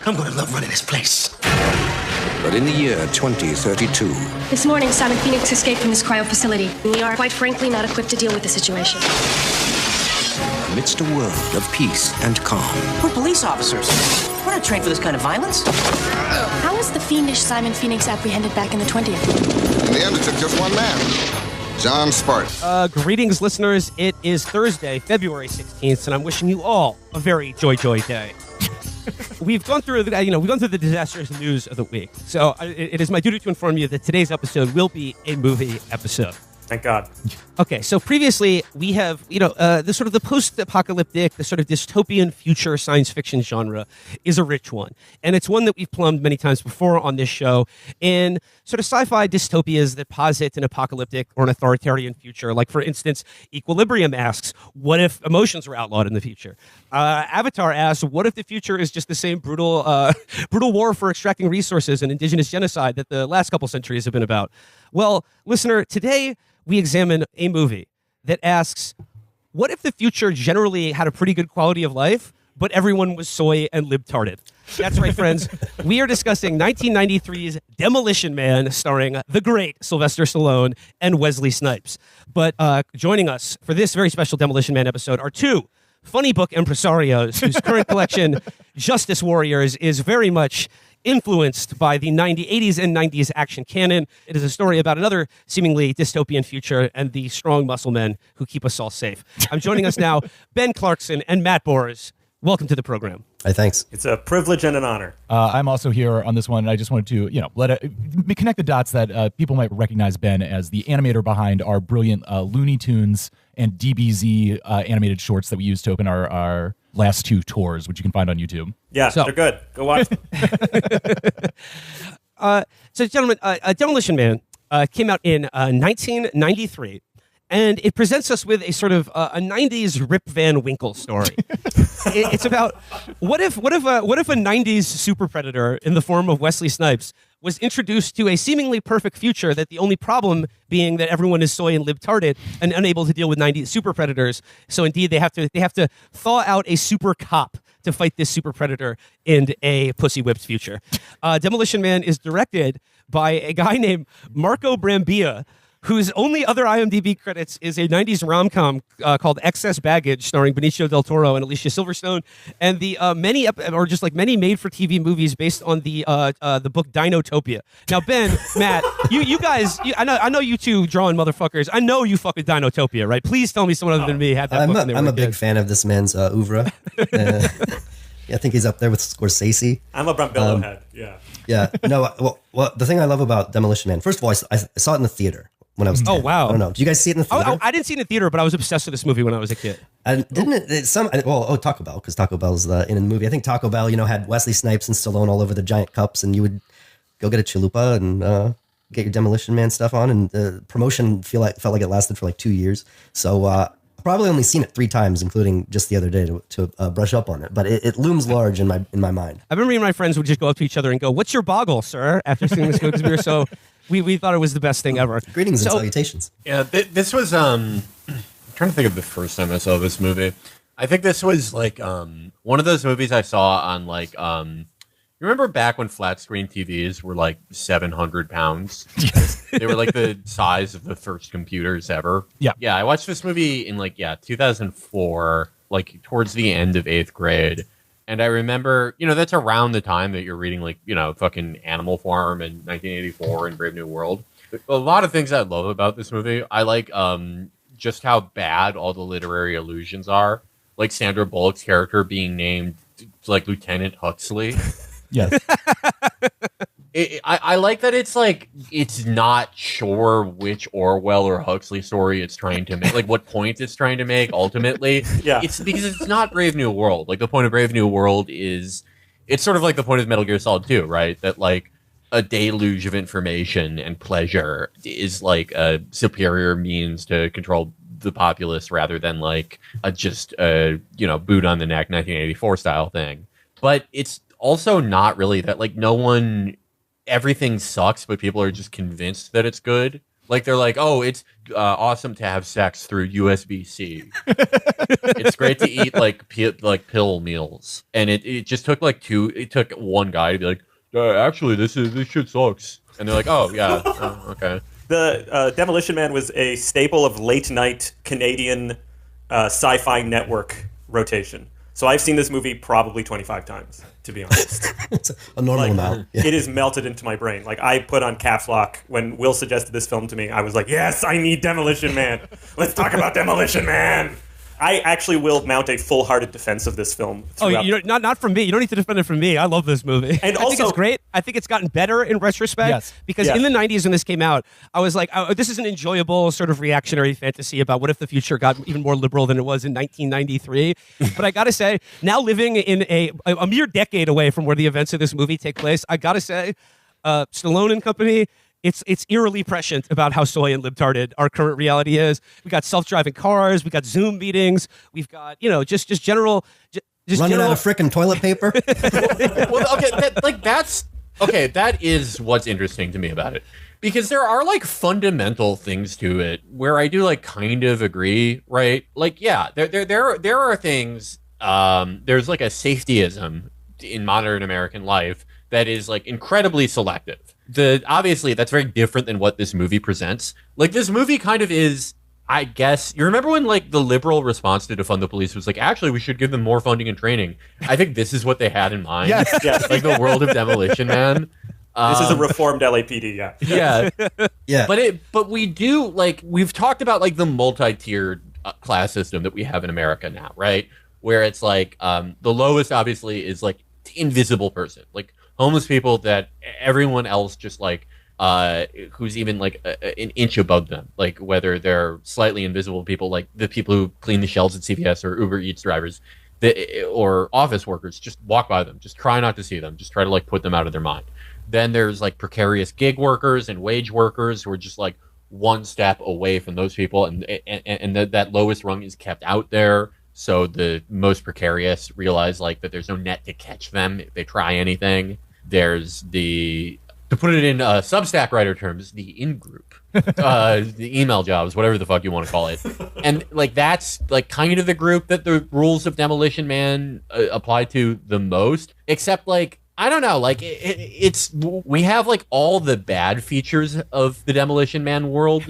I'm gonna love running this place. But in the year 2032... This morning, Simon Phoenix escaped from his cryo facility. We are, quite frankly, not equipped to deal with the situation. Amidst a world of peace and calm... We're police officers. We're not trained for this kind of violence. How was the fiendish Simon Phoenix apprehended back in the 20th? In the end, it took just one man. John Spartan. Greetings, listeners. It is Thursday, February 16th, and I'm wishing you all a very joy day. We've gone through the disastrous news of the week, so it is my duty to inform you that today's episode will be a movie episode. Thank God. Okay, so previously we have, the sort of the post-apocalyptic, the sort of dystopian future science fiction genre is a rich one. And it's one that we've plumbed many times before on this show in sort of sci-fi dystopias that posit an apocalyptic or an authoritarian future. Like, for instance, Equilibrium asks, what if emotions were outlawed in the future? Avatar asks, what if the future is just the same brutal war for extracting resources and indigenous genocide that the last couple centuries have been about? Well, listener, today we examine a movie that asks, what if the future generally had a pretty good quality of life, but everyone was soy and libtarded? That's right, friends. We are discussing 1993's Demolition Man, starring the great Sylvester Stallone and Wesley Snipes. But joining us for this very special Demolition Man episode are two funny book impresarios whose current collection, Justice Warriors, is very much influenced by the 80s and 90s action canon. It is a story about another seemingly dystopian future and the strong muscle men who keep us all safe. I'm joining us now, Ben Clarkson and Matt Bors. Welcome to the program. Hey, thanks. It's a privilege and an honor. I'm also here on this one, and I just wanted to, connect the dots that people might recognize Ben as the animator behind our brilliant Looney Tunes and DBZ animated shorts that we used to open our last two tours, which you can find on YouTube. Yeah, they're good. Go watch them. So, gentlemen, Demolition Man came out in 1993. And it presents us with a sort of a 90s Rip Van Winkle story. It's about what if a 90s super predator in the form of Wesley Snipes was introduced to a seemingly perfect future, that the only problem being that everyone is soy and libtarded and unable to deal with 90s super predators. So indeed they have to thaw out a super cop to fight this super predator in a pussy whipped future. Demolition Man is directed by a guy named Marco Brambilla, whose only other IMDb credits is a 90s rom-com called Excess Baggage, starring Benicio del Toro and Alicia Silverstone, and the many made-for-TV movies based on the book Dinotopia. Now, Ben, Matt, you guys, I know you two drawing motherfuckers. I know you fuck with Dinotopia, right? Please tell me someone other than me had that book. I'm a big fan of this man's oeuvre. I think he's up there with Scorsese. I'm a Brambilla head, yeah. Yeah, no, well, the thing I love about Demolition Man, first of all, I saw it in the theater when I was 10. Oh, wow. I don't know. Did you guys see it in the theater? I didn't see it in the theater, but I was obsessed with this movie when I was a kid. And didn't it, Taco Bell, because Taco Bell's in the movie. I think Taco Bell, had Wesley Snipes and Stallone all over the giant cups, and you would go get a chalupa and get your Demolition Man stuff on, and the promotion felt like it lasted for like 2 years. So I've probably only seen it 3 times, including just the other day to brush up on it. But it looms large in my mind. I remember me and my friends would just go up to each other and go, "What's your boggle, sir?" After seeing this movie, because we were so... We thought it was the best thing ever. Greetings and salutations. Yeah, this was, I'm trying to think of the first time I saw this movie. I think this was like one of those movies I saw on like, you remember back when flat screen TVs were like 700 pounds? They were like the size of the first computers ever. Yeah. Yeah, I watched this movie in 2004, like towards the end of 8th grade. And I remember, that's around the time that you're reading, fucking Animal Farm and 1984 and Brave New World. A lot of things I love about this movie. I like just how bad all the literary allusions are. Like Sandra Bullock's character being named, like, Lieutenant Huxley. Yes. I like that it's not sure which Orwell or Huxley story it's trying to make, like what point it's trying to make ultimately. Yeah. It's because it's not Brave New World. Like the point of Brave New World is, it's sort of like the point of Metal Gear Solid 2, right? That like a deluge of information and pleasure is like a superior means to control the populace rather than like just a boot on the neck 1984 style thing. But it's also not really that, like, everything sucks, but people are just convinced that it's good. Like they're like, oh, it's awesome to have sex through USB-C. It's great to eat like pill meals, and it just took it took one guy to be like, actually, this shit sucks, and they're like, oh yeah, okay. The Demolition Man was a staple of late night Canadian sci-fi network rotation. So I've seen this movie probably 25 times, to be honest. It's a normal amount. Yeah. It is melted into my brain. Like, I put on caps lock when Will suggested this film to me. I was like, yes, I need Demolition Man. Let's talk about Demolition Man. I actually will mount a full-hearted defense of this film. Not from me. You don't need to defend it from me. I love this movie. And I think it's great. I think it's gotten better in retrospect. Yes. Because in the 90s when this came out, I was like, this is an enjoyable sort of reactionary fantasy about what if the future got even more liberal than it was in 1993. But I got to say, now living in a mere decade away from where the events of this movie take place, I got to say, Stallone and company, it's eerily prescient about how soy and libtarded our current reality is. We got self-driving cars, we got Zoom meetings, we've got just general running out of frickin' toilet paper. Well, okay, that is what's interesting to me about it, because there are like fundamental things to it where I do like kind of agree, right? Like, yeah, there are things. There's like a safetyism in modern American life that is like incredibly selective. Obviously that's very different than what this movie presents. Like, this movie kind of is, I guess, you remember when like the liberal response to defund the police was like, actually we should give them more funding and training. I think this is what they had in mind. Yes. Like the world of Demolition Man. This is a reformed LAPD, Yeah. Yeah. But we do, like, we've talked about like the multi-tiered class system that we have in America now, right? Where it's like the lowest obviously is like the invisible person, like homeless people that everyone else just like who's even like an inch above them, like whether they're slightly invisible people, like the people who clean the shelves at CVS or Uber Eats drivers, or office workers, just walk by them, just try not to see them, just try to like put them out of their mind. Then there's like precarious gig workers and wage workers who are just like one step away from those people, and that lowest rung is kept out there. So the most precarious realize like that there's no net to catch them if they try anything. There's to put it in Substack writer terms, the in-group, the email jobs, whatever the fuck you want to call it. And like that's like kind of the group that the rules of Demolition Man apply to the most, except like, I don't know, like we have like all the bad features of the Demolition Man world.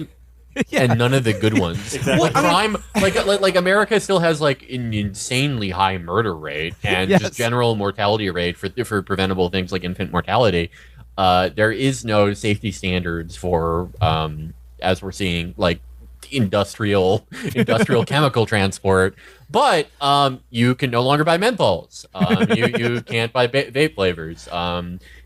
Yeah. And none of the good ones. Exactly. Like crime, like America still has like an insanely high murder rate and just general mortality rate for preventable things like infant mortality. There is no safety standards for, as we're seeing, like industrial chemical transport. But you can no longer buy menthols. You can't buy vape flavors.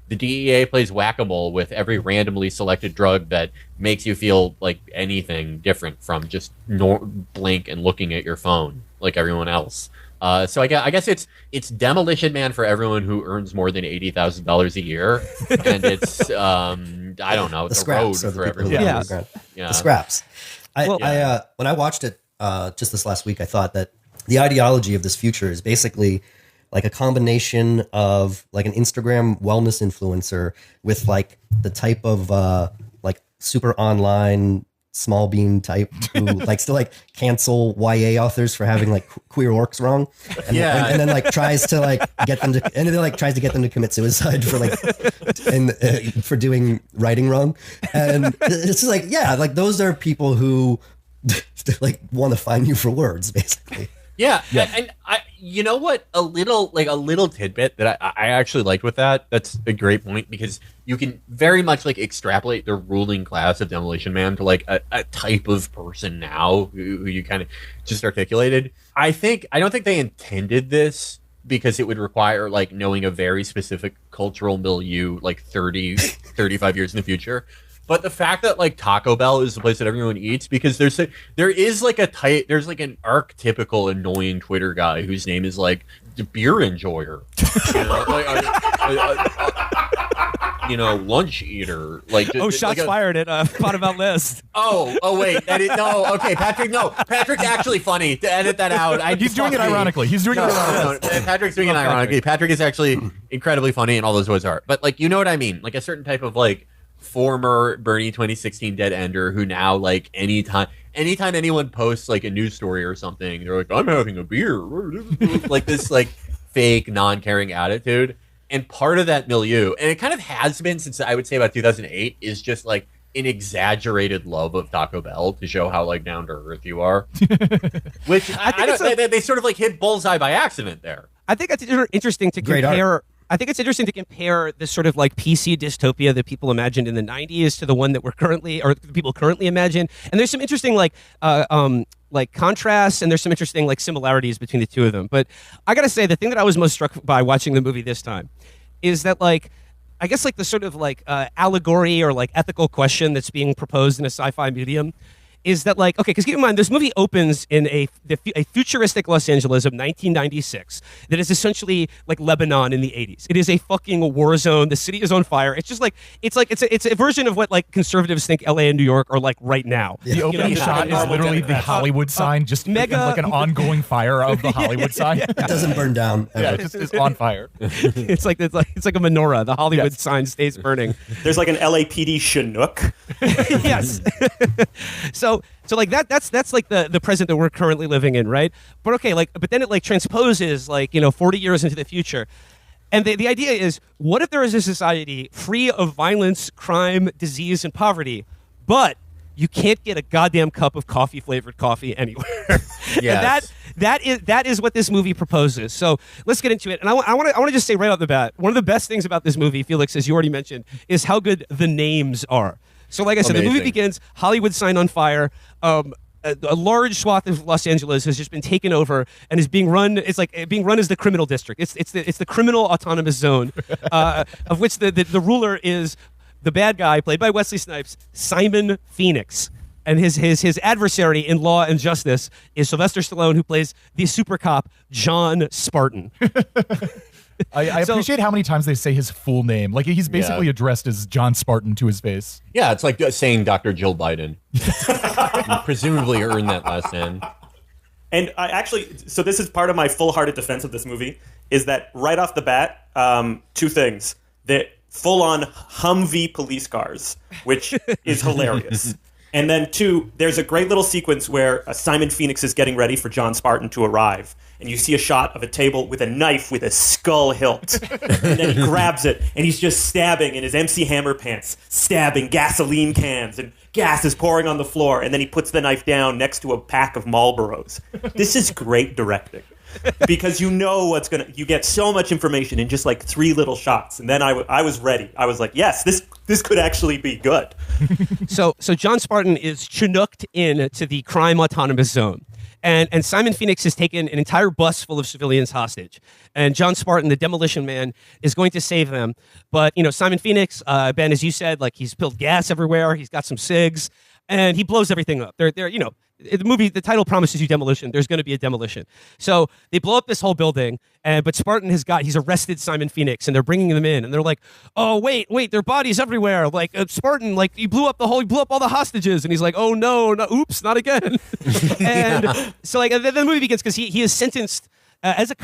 The DEA plays whack-a-mole with every randomly selected drug that makes you feel like anything different from just blink and looking at your phone like everyone else. So I guess it's Demolition Man for everyone who earns more than $80,000 a year, and it's I don't know, the road for everyone. Yeah, the scraps. When I watched it just this last week, I thought that the ideology of this future is basically like a combination of like an Instagram wellness influencer with like the type of like super online small bean type who likes to like cancel YA authors for having like queer orcs wrong, and then like tries to like get them to, and then like tries to get them to commit suicide for like for doing writing wrong, and it's just like, yeah, like those are people who like want to find you for words, basically. Yeah. And I, you know what? A little tidbit that I actually liked with that. That's a great point, because you can very much like extrapolate the ruling class of Demolition Man to like a type of person now who you kind of just articulated. I don't think they intended this, because it would require like knowing a very specific cultural milieu like 35 years in the future. But the fact that like Taco Bell is the place that everyone eats, because there's like an archetypical annoying Twitter guy whose name is like the beer enjoyer, lunch eater. Like, shots fired at Pot About List. Oh wait, okay, Patrick. No, Patrick's actually funny. To edit that out. He's doing it ironically. No, Patrick's doing it ironically. Patrick is actually incredibly funny, and all those ways are. But like, you know what I mean? Like a certain type of like former Bernie 2016 dead ender who now like anytime anyone posts like a news story or something, they're like, I'm having a beer. Like this like fake non-caring attitude. And part of that milieu, and it kind of has been since I would say about 2008, is just like an exaggerated love of Taco Bell to show how like down to earth you are. Which they sort of like hit bullseye by accident there. I think it's interesting to compare. I think it's interesting to compare this sort of like PC dystopia that people imagined in the 90s to the one that we're currently, or people currently imagine. And there's some interesting like contrasts, and there's some interesting like similarities between the two of them. But I gotta say, the thing that I was most struck by watching the movie this time is that like, I guess like the sort of like allegory or like ethical question that's being proposed in a sci-fi medium is that like, okay, because keep in mind, this movie opens in a futuristic Los Angeles of 1996 that is essentially like Lebanon in the 80s. It is a fucking war zone. The city is on fire. It's just like, it's a version of what like conservatives think LA and New York are like right now. The opening shot is literally the Hollywood sign, just mega, like an ongoing fire of the Hollywood sign. It doesn't burn down. Yeah, it's on fire. It's like a menorah. The Hollywood sign stays burning. There's like an LAPD Chinook. Yes. So like that's like the present that we're currently living in, right? But okay, like, but then it like transposes like, 40 years into the future. And the idea is, what if there is a society free of violence, crime, disease, and poverty, but you can't get a goddamn cup of flavored coffee anywhere? Yes. And that is what this movie proposes. So let's get into it. And I want to just say right off the bat, one of the best things about this movie, Felix, as you already mentioned, is how good the names are. So like I said, the movie begins, Hollywood sign on fire. A large swath of Los Angeles has just been taken over and is being run. It's like being run as the criminal district. It's the criminal autonomous zone, of which the ruler is the bad guy played by Wesley Snipes, Simon Phoenix. And his adversary in Law and Justice is Sylvester Stallone, who plays the super cop, John Spartan. I appreciate how many times they say his full name. Like he's basically addressed as John Spartan to his face. Yeah, it's like saying Dr. Jill Biden. You presumably earned that last name. And so this is part of my full-hearted defense of this movie, is that right off the bat, two things. The full-on Humvee police cars, which is hilarious. And then two, there's a great little sequence where Simon Phoenix is getting ready for John Spartan to arrive. And you see a shot of a table with a knife with a skull hilt. And then he grabs it, and he's just stabbing in his MC Hammer pants, stabbing gasoline cans, and gas is pouring on the floor. And then he puts the knife down next to a pack of Marlboros. This is great directing. Because you get so much information in just like three little shots. And then I was ready. I was like, yes, this could actually be good. So John Spartan is chinooked into the crime autonomous zone. And Simon Phoenix has taken an entire bus full of civilians hostage. And John Spartan, the Demolition Man, is going to save them. But, Simon Phoenix, Ben, as you said, like he's spilled gas everywhere. He's got some cigs. And he blows everything up. The movie, the title promises you demolition. There's going to be a demolition. So they blow up this whole building, but Spartan he's arrested Simon Phoenix, and they're bringing them in, and they're like, oh, wait, there are bodies everywhere. Like, Spartan, like, he blew up all the hostages. And he's like, oh, no, oops, not again. And so, like, then the movie begins because he is sentenced as a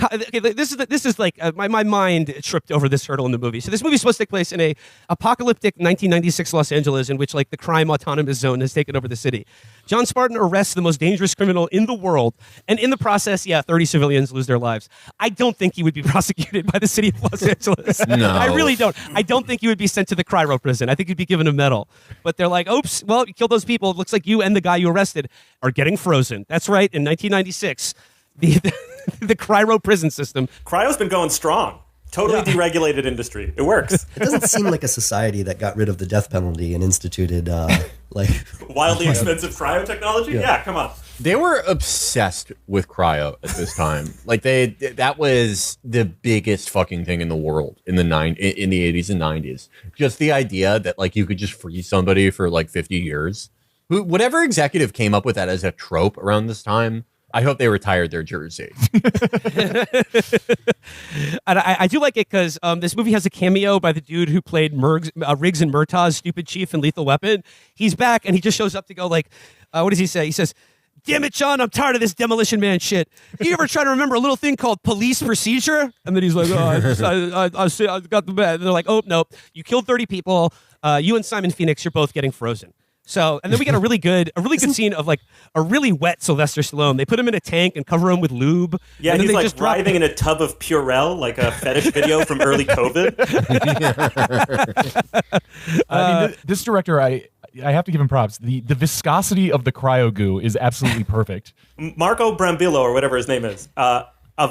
this is like my mind tripped over this hurdle in the movie. So this movie is supposed to take place in a apocalyptic 1996 Los Angeles in which like the crime autonomous zone has taken over the city. John Spartan arrests the most dangerous criminal in the world, and in the process, 30 civilians lose their lives. I don't think he would be prosecuted by the city of Los Angeles. No. I really don't. I don't think he would be sent to the cryo prison. I think he'd be given a medal. But they're like, oops, well, you killed those people. It looks like you and the guy you arrested are getting frozen. That's right, in 1996. The cryo prison system. Cryo's been going strong. Totally deregulated industry. It works. It doesn't seem like a society that got rid of the death penalty and instituted wildly expensive cryo technology. Yeah, come on. They were obsessed with cryo at this time. Like that was the biggest fucking thing in the world in the 80s and 90s. Just the idea that like you could just freeze somebody for like 50 years. Whatever executive came up with that as a trope around this time, I hope they retired their jersey. And I do like it because this movie has a cameo by the dude who played Riggs and Murtaugh's stupid chief in Lethal Weapon. He's back, and he just shows up to go like, what does he say? He says, damn it, John, I'm tired of this Demolition Man shit. You ever try to remember a little thing called police procedure? And then he's like, I got the bad. And they're like, oh, no, you killed 30 people. you and Simon Phoenix, you're both getting frozen. So, and then we get a really good scene of like a really wet Sylvester Stallone. They put him in a tank and cover him with lube. Yeah, and he's then they like just writhing in a tub of Purell, like a fetish video from early COVID. I mean, this director, I have to give him props. The viscosity of the cryo goo is absolutely perfect. Marco Brambilla, or whatever his name is, a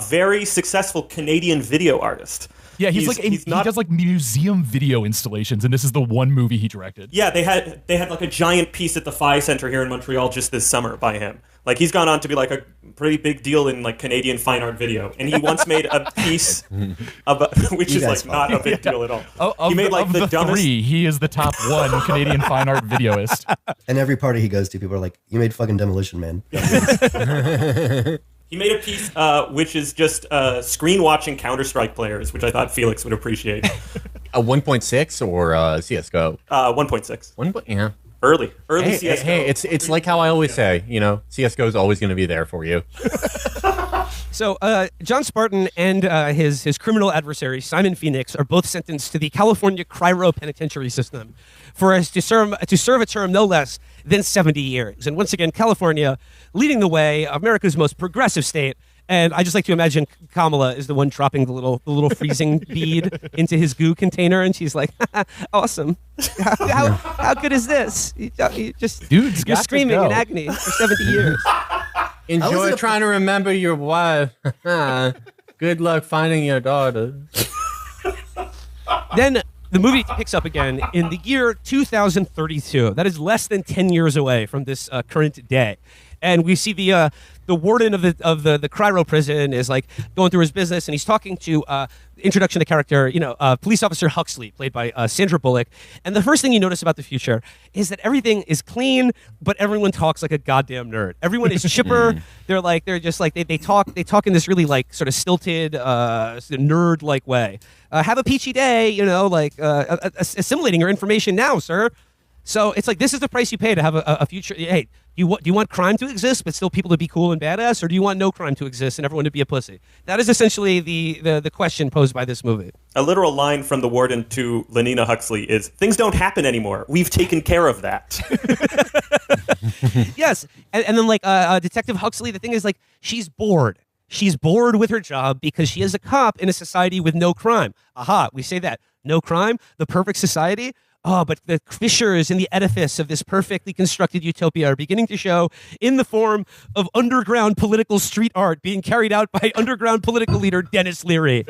very successful Canadian video artist. Yeah, he does like museum video installations, and this is the one movie he directed. Yeah, they had like a giant piece at the Phi Center here in Montreal just this summer by him. Like he's gone on to be like a pretty big deal in like Canadian fine art video, and he once made a piece which is like not a big deal at all. He made like the dumbest. Three, he is the top one Canadian fine art videoist. And every party he goes to, people are like, "You made fucking Demolition Man." He made a piece which is just screen watching Counter-Strike players, which I thought Felix would appreciate. A 1.6 or CSGO? 1.6. Yeah. Early Hey, CSGO. hey, it's like how I always say, CSGO is always going to be there for you. So John Spartan and his criminal adversary, Simon Phoenix, are both sentenced to the California cryo penitentiary system to serve a term no less than 70 years. And once again, California leading the way, America's most progressive state. And I just like to imagine Kamala is the one dropping the little freezing bead into his goo container, and she's like, "Awesome! How good is this? You're screaming in agony for 70 years." Enjoy trying to remember your wife. Good luck finding your daughter. Then the movie picks up again in the year 2032. That is less than 10 years away from this current day. And we see the warden of the cryo prison is like going through his business, and he's talking to introduction to character, police officer Huxley, played by Sandra Bullock. And the first thing you notice about the future is that everything is clean, but everyone talks like a goddamn nerd. Everyone is chipper. They talk in this really like sort of stilted, nerd like way. Have a peachy day, assimilating your information now, sir. So it's like, this is the price you pay to have a future. Hey, do you want crime to exist, but still people to be cool and badass, or do you want no crime to exist and everyone to be a pussy? That is essentially the question posed by this movie. A literal line from the warden to Lenina Huxley is, "Things don't happen anymore. We've taken care of that." Yes. And then like Detective Huxley, the thing is like, she's bored. She's bored with her job because she is a cop in a society with no crime. Aha, we say that. No crime, the perfect society. Oh, but the fissures in the edifice of this perfectly constructed utopia are beginning to show in the form of underground political street art being carried out by underground political leader Dennis Leary.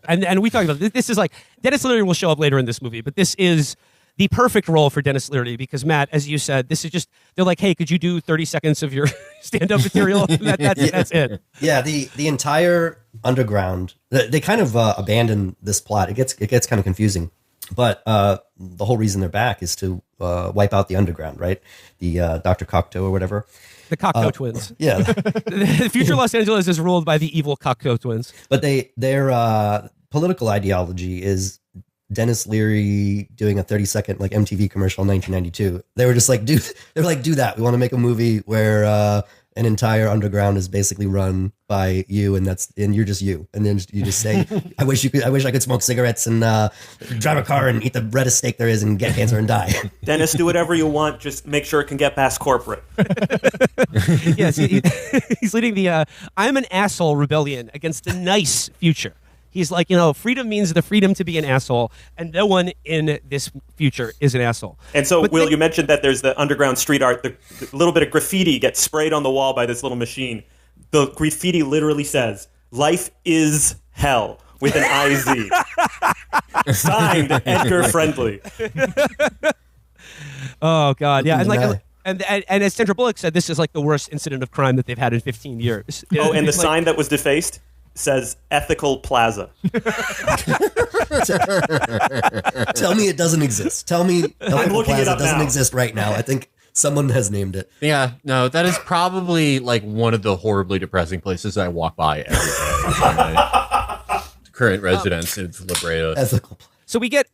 And we talked about this is like, Dennis Leary will show up later in this movie, but this is the perfect role for Dennis Leary because, Matt, as you said, this is just, they're like, hey, could you do 30 seconds of your stand-up material? That's it. Yeah, the entire underground, they kind of abandon this plot. It gets kind of confusing. But the whole reason they're back is to wipe out the underground, right? The Dr. Cocteau or whatever. The Cocteau twins. Yeah. The future Los Angeles is ruled by the evil Cocteau twins. But their political ideology is Dennis Leary doing a 30-second like MTV commercial in 1992. They were just like, do that. We want to make a movie where an entire underground is basically run by you, and you're just you. And then you just say, I wish I could smoke cigarettes and drive a car and eat the reddest steak there is and get cancer and die. Dennis, do whatever you want. Just make sure it can get past corporate. Yes, he's leading the I'm an asshole rebellion against a nice future. He's like, freedom means the freedom to be an asshole, and no one in this future is an asshole. And so, Will, you mentioned that there's the underground street art. The little bit of graffiti gets sprayed on the wall by this little machine. The graffiti literally says, "Life is hell," with an IZ. Signed, Edgar Friendly. Oh, God. Yeah, and as Sandra Bullock said, this is like the worst incident of crime that they've had in 15 years. Oh, and the sign that was defaced says Ethical Plaza. Tell me it doesn't exist. Tell me Ethical Plaza doesn't now. exist right now. I think someone has named it. Yeah, no, that is probably like one of the horribly depressing places I walk by every day. Current residence in La Brea. Ethical Plaza. So we get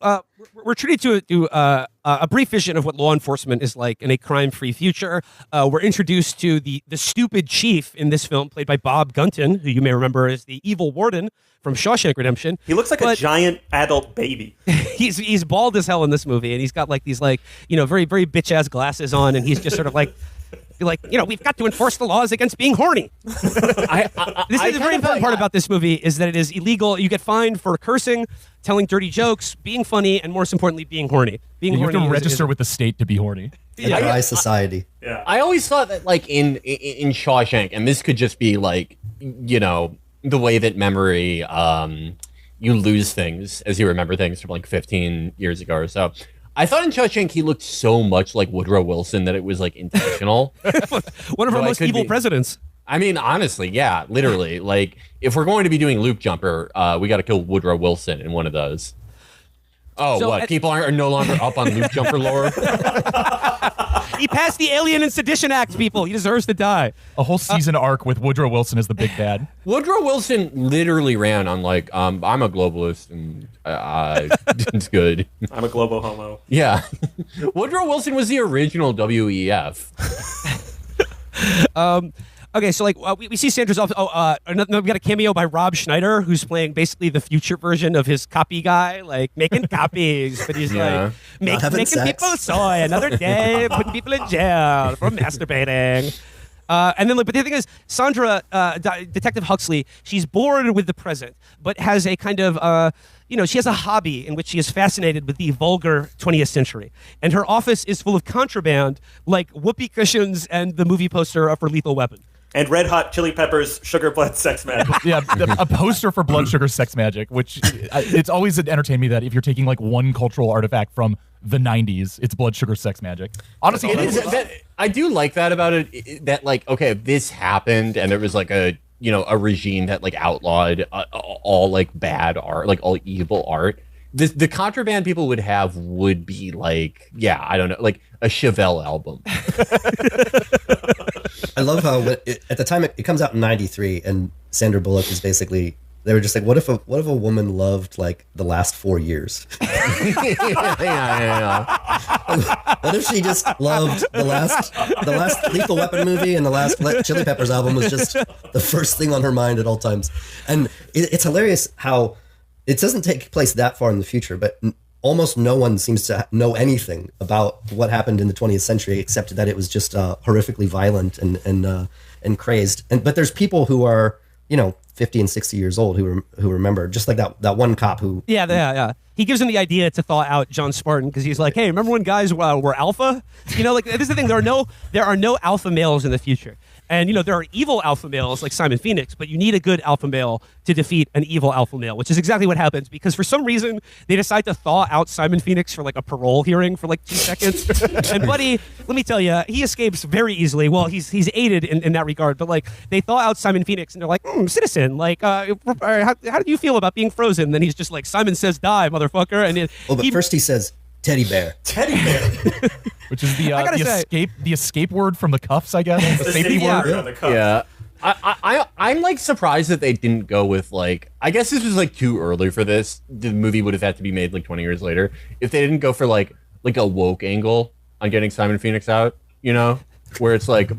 we're treated to a a brief vision of what law enforcement is like in a crime-free future. We're introduced to the stupid chief in this film, played by Bob Gunton, who you may remember as the evil warden from Shawshank Redemption. He looks like a giant adult baby. He's bald as hell in this movie, and he's got like these very very bitch ass glasses on, and he's just sort of like we've got to enforce the laws against being horny. This is the very important part about this movie is that it is illegal. You get fined for cursing, telling dirty jokes, being funny, and most importantly, being horny. You have to register with the state to be horny. A dry society. Yeah. I always thought that, like, in Shawshank, and this could just be, like, the way that memory, you lose things as you remember things from, like, 15 years ago or so. I thought in Shawshank he looked so much like Woodrow Wilson that it was, like, intentional. One of our most evil presidents. I mean, honestly, yeah, literally. Like, if we're going to be doing Loop Jumper, we got to kill Woodrow Wilson in one of those. Oh, so what? People are no longer up on Loop Jumper lore? He passed the Alien and Sedition Act, people. He deserves to die. A whole season arc with Woodrow Wilson as the big bad. Woodrow Wilson literally ran on, like, I'm a globalist and it's good. I'm a globo homo. Yeah. Woodrow Wilson was the original WEF. Okay, so like we see Sandra's office. We got a cameo by Rob Schneider, who's playing basically the future version of his copy guy, like making copies, but he's like making people soy another day, putting people in jail for masturbating. And then, but the thing is, Sandra, Detective Huxley, she's bored with the present, but has a kind of, she has a hobby in which she is fascinated with the vulgar 20th century. And her office is full of contraband, like whoopee cushions and the movie poster for Lethal Weapon. And Red Hot Chili Peppers' Sugar Blood Sex Magic. Yeah, a poster for Blood Sugar Sex Magic, which it's always entertained me that if you're taking like one cultural artifact from the 90s, it's Blood Sugar Sex Magic. Honestly, it is. I do like that about it, that like, okay, this happened and there was like a regime that like outlawed all like bad art, like all evil art. The contraband people would have would be like, yeah, I don't know, like a Chevelle album. I love how at the time it comes out in '93, and Sandra Bullock is basically, they were just like, what if a woman loved like the last 4 years? Yeah. What if she just loved the last Lethal Weapon movie and the last Chili Peppers album was just the first thing on her mind at all times? And it's hilarious how it doesn't take place that far in the future, but almost no one seems to know anything about what happened in the 20th century, except that it was just horrifically violent and crazed. But there's people who are 50 and 60 years old who remember, just like that one cop who yeah. He gives him the idea to thaw out John Spartan because he's like, hey, remember when guys were alpha? Like this is the thing. There are no alpha males in the future. And, there are evil alpha males like Simon Phoenix, but you need a good alpha male to defeat an evil alpha male, which is exactly what happens because for some reason they decide to thaw out Simon Phoenix for like a parole hearing for like 2 seconds. And buddy, let me tell you, he escapes very easily. Well, he's aided in that regard, but like they thaw out Simon Phoenix and they're like, citizen, like, how do you feel about being frozen? And then he's just like, Simon says die, motherfucker. And first he says, teddy bear. Which is the escape word from the cuffs, I guess. The safety word. On the cuffs. Yeah. I'm like surprised that they didn't go with like, I guess this was like too early for this. The movie would have had to be made like 20 years later. If they didn't go for like a woke angle on getting Simon Phoenix out, where it's like,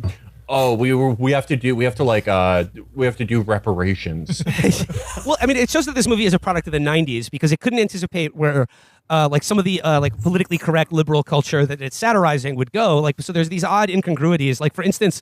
oh, we have to do reparations. Well, I mean, it shows that this movie is a product of the 90s because it couldn't anticipate where like some of the like politically correct liberal culture that it's satirizing would go. Like, so there's these odd incongruities. Like, for instance,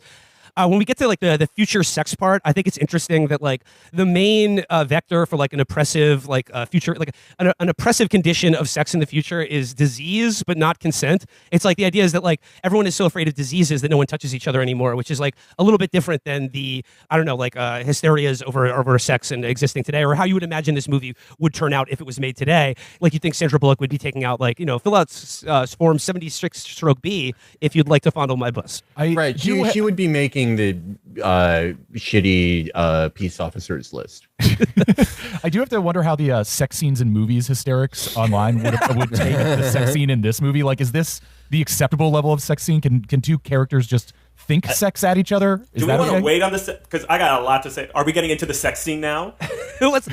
when we get to like the future sex part, I think it's interesting that like the main vector for like an oppressive like future, like an oppressive condition of sex in the future is disease, but not consent. It's like the idea is that like everyone is so afraid of diseases that no one touches each other anymore, which is like a little bit different than the, I don't know, like hysterias over sex and existing today, or how you would imagine this movie would turn out if it was made today. Like you think Sandra Bullock would be taking out like, fill out form 76-B if you'd like to fondle my bust. Right. She would be making the shitty peace officers list. I do have to wonder how the sex scenes in movies hysterics online would take the sex scene in this movie. Like, is this the acceptable level of sex scene? Can two characters just think sex at each other? Do we want to wait on this? Because I got a lot to say. Are we getting into the sex scene now? let's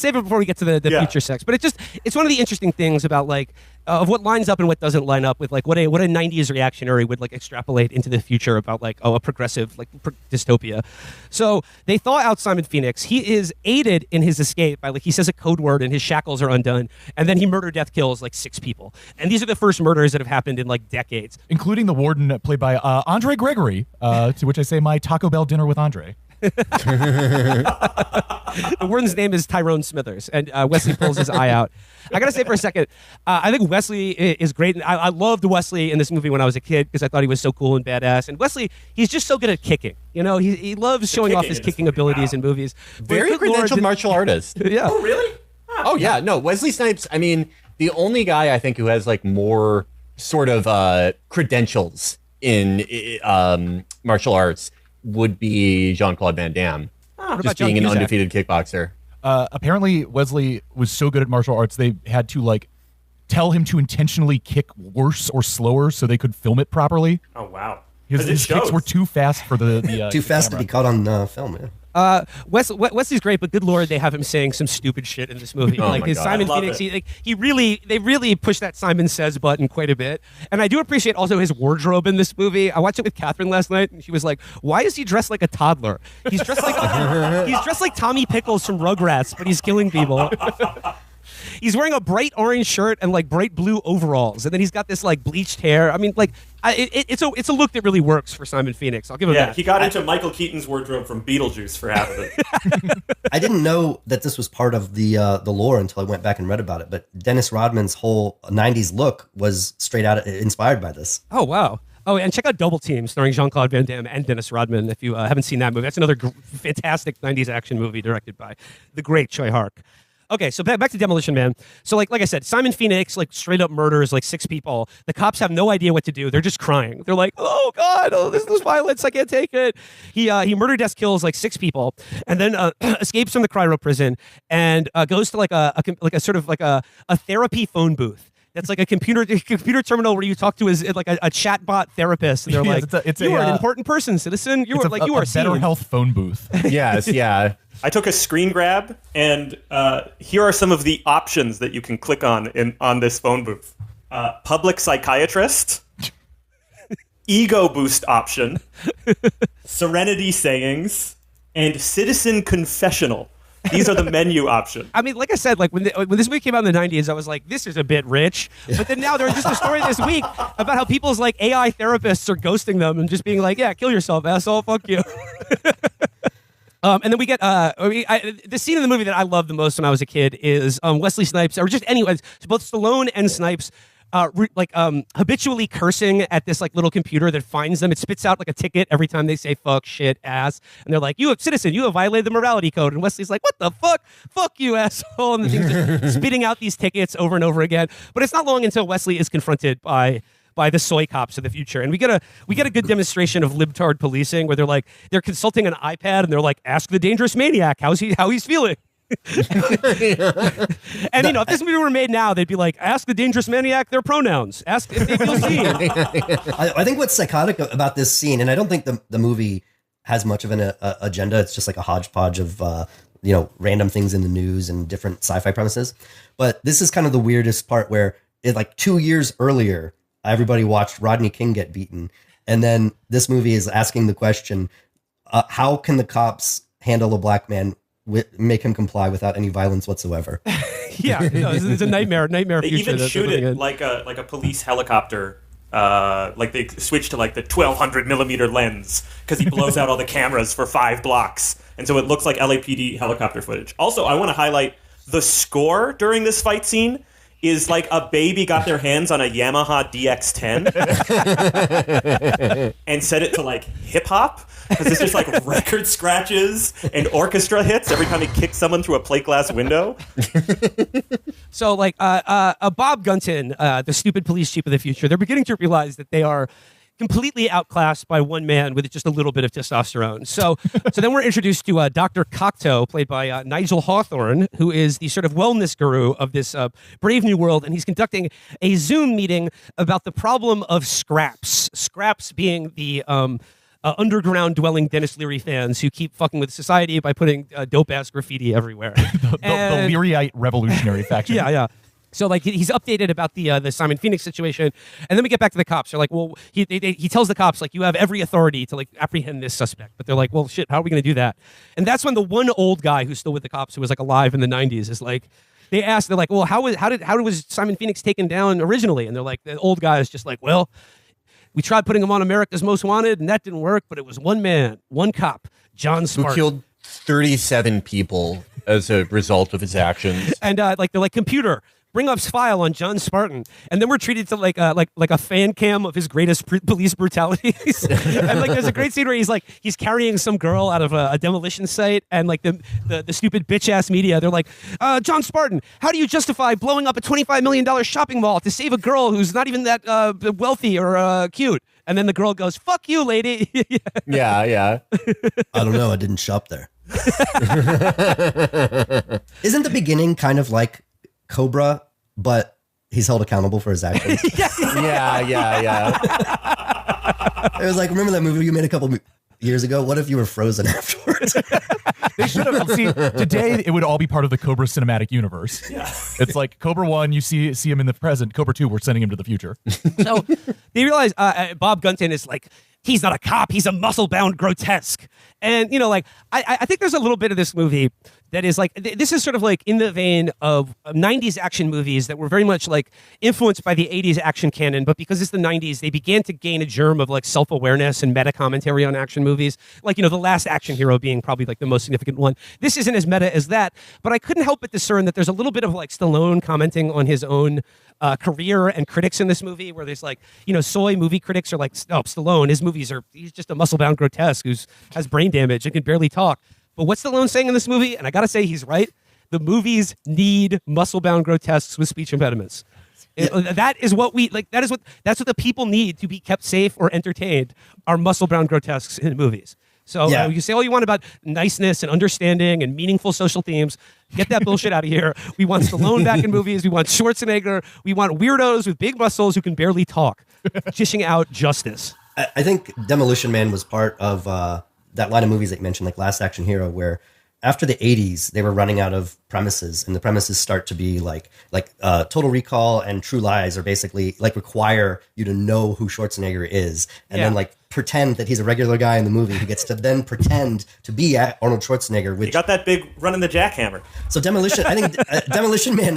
save it before we get to the future sex. But it's one of the interesting things about like of what lines up and what doesn't line up with like what a 90s reactionary would like extrapolate into the future about like a progressive like dystopia. So they thaw out Simon Phoenix. He is aided in his escape by like he says a code word and his shackles are undone, and then he murder death kills like 6 people. And these are the first murders that have happened in like decades, including the warden played by Andre Gregory, to which I say my Taco Bell dinner with Andre. The warden's name is Tyrone Smithers, and Wesley pulls his eye out. I gotta say for a second, I think Wesley is great. I loved Wesley in this movie when I was a kid because I thought he was so cool and badass. And Wesley, he's just so good at kicking. You know, he loves showing off his kicking abilities in movies. Very credentialed martial artist. Yeah. Oh, really? Oh yeah, no, Wesley Snipes. I mean, the only guy I think who has like more sort of credentials in martial arts would be Jean-Claude Van Damme, just being an undefeated kickboxer. Apparently, Wesley was so good at martial arts they had to like tell him to intentionally kick worse or slower so they could film it properly. Oh wow! His kicks were too fast for the too fast camera. to be caught on film. Yeah. Wesley's great, but good lord, they have him saying some stupid shit in this movie. Oh like my his God. Simon Phoenix, they really push that Simon Says button quite a bit. And I do appreciate also his wardrobe in this movie. I watched it with Catherine last night, and she was like, "Why is he dressed like a toddler? He's dressed like Tommy Pickles from Rugrats, but he's killing people." He's wearing a bright orange shirt and like bright blue overalls, and then he's got this like bleached hair. I mean, like it's a look that really works for Simon Phoenix. I'll give him that. Yeah, he got into Michael Keaton's wardrobe from Beetlejuice for half of it. I didn't know that this was part of the lore until I went back and read about it. But Dennis Rodman's whole '90s look was straight out inspired by this. Oh wow. Oh, and check out Double Team, starring Jean-Claude Van Damme and Dennis Rodman, if you haven't seen that movie. That's another fantastic 90s action movie directed by the great Choi Hark. Okay, so back to Demolition Man. So like I said, Simon Phoenix like straight up murders like 6 people. The cops have no idea what to do. They're just crying. They're like, "Oh God, this violence. I can't take it." He murder death kills like 6 people, and then escapes from the cryo prison and goes to like a sort of like a therapy phone booth. That's like a computer terminal where you talk to as like a chatbot therapist, and they're like, "You are an important person, citizen. You are like you are better seen." health phone booth." Yes, yeah. I took a screen grab, and here are some of the options that you can click on this phone booth. Public psychiatrist, ego boost option, serenity sayings, and citizen confessional. These are the menu options. I mean, like I said, like when this movie came out in the 90s, I was like, this is a bit rich. But then now there's just a story this week about how people's like AI therapists are ghosting them and just being like, "Yeah, kill yourself, asshole, fuck you." And then we get the scene in the movie that I loved the most when I was a kid is Wesley Snipes, or just anyways, both Stallone and Snipes habitually cursing at this like little computer that finds them. It spits out like a ticket every time they say fuck, shit, ass, and they're like, "You citizen, you have violated the morality code." And Wesley's like, "What the fuck? Fuck you, asshole!" And the thing's just spitting out these tickets over and over again. But it's not long until Wesley is confronted by the soy cops of the future, and we get a good demonstration of libtard policing where they're consulting an iPad and they're like, "Ask the dangerous maniac how he's feeling." And if this movie were made now, they'd be like, "Ask the dangerous maniac their pronouns. Ask if they feel seen." I think what's psychotic about this scene, and I don't think the movie has much of an agenda. It's just like a hodgepodge of random things in the news and different sci-fi premises. But this is kind of the weirdest part where like 2 years earlier, everybody watched Rodney King get beaten, and then this movie is asking the question, how can the cops handle a black man? Make him comply without any violence whatsoever. Yeah, no, it's a nightmare They future. even shoot it like a police helicopter. Like they switch to like the 1200 millimeter lens because he blows out all the cameras for 5 blocks, and so it looks like LAPD helicopter footage. Also, I want to highlight the score during this fight scene is like a baby got their hands on a Yamaha DX10 and set it to like hip hop. Because it's just like record scratches and orchestra hits every time he kicks someone through a plate glass window. So, like, Bob Gunton, the stupid police chief of the future, they're beginning to realize that they are completely outclassed by one man with just a little bit of testosterone. So then we're introduced to Dr. Cocteau, played by Nigel Hawthorne, who is the sort of wellness guru of this brave new world, and he's conducting a Zoom meeting about the problem of scraps. Scraps being the underground dwelling Dennis Leary fans who keep fucking with society by putting dope ass graffiti everywhere. the Learyite revolutionary faction. Yeah. So like he's updated about the Simon Phoenix situation, and then we get back to the cops. They're like, well, he tells the cops like, you have every authority to like apprehend this suspect, but they're like, well, shit, how are we going to do that? And that's when the one old guy who's still with the cops, who was like alive in the 90s, is like, they're like, well, how was Simon Phoenix taken down originally? And they're like, the old guy is just like, well, we tried putting him on America's Most Wanted, and that didn't work, but it was one man, one cop, John Spartan, who killed 37 people as a result of his actions. And like they're like, computer, bring up file on John Spartan, and then we're treated to like a fan cam of his greatest police brutalities. And like there's a great scene where he's carrying some girl out of a demolition site, and like the stupid bitch ass media, they're like, John Spartan, how do you justify blowing up a $25 million shopping mall to save a girl who's not even that wealthy or cute? And then the girl goes, fuck you, lady. Yeah. I don't know. I didn't shop there. Isn't the beginning kind of like Cobra, but he's held accountable for his actions? Yeah. It was like, remember that movie you made a couple years ago? What if you were frozen afterwards? They should have. See, today it would all be part of the Cobra cinematic universe. Yeah. It's like Cobra 1, you see him in the present. Cobra 2, we're sending him to the future. So they realize Bob Gunton is like, he's not a cop, he's a muscle-bound grotesque. And, you know, like, I think there's a little bit of this movie that is like, this is sort of like in the vein of 90s action movies that were very much like influenced by the 80s action canon, but because it's the 90s, they began to gain a germ of like self-awareness and meta-commentary on action movies. Like, you know, The Last Action Hero being probably like the most significant one. This isn't as meta as that, but I couldn't help but discern that there's a little bit of like Stallone commenting on his own career and critics in this movie, where there's like, you know, soy movie critics are like, oh, Stallone, his movies are, he's just a muscle-bound grotesque who has brain damage and can barely talk. But what's Stallone saying in this movie? And I gotta say, he's right. The movies need muscle-bound grotesques with speech impediments. That is what we like. That's what the people need to be kept safe or entertained. Are muscle-bound grotesques in movies. So you say all you want about niceness and understanding and meaningful social themes. Get that bullshit out of here. We want Stallone back in movies. We want Schwarzenegger. We want weirdos with big muscles who can barely talk, dishing out justice. I think Demolition Man was part of that line of movies that you mentioned, like Last Action Hero, where after the 80s, they were running out of premises, and the premises start to be like Total Recall and True Lies are basically like require you to know who Schwarzenegger is, and then like pretend that he's a regular guy in the movie who gets to then pretend to be Arnold Schwarzenegger. Which you got that big running the jackhammer. So Demolition, I think Demolition Man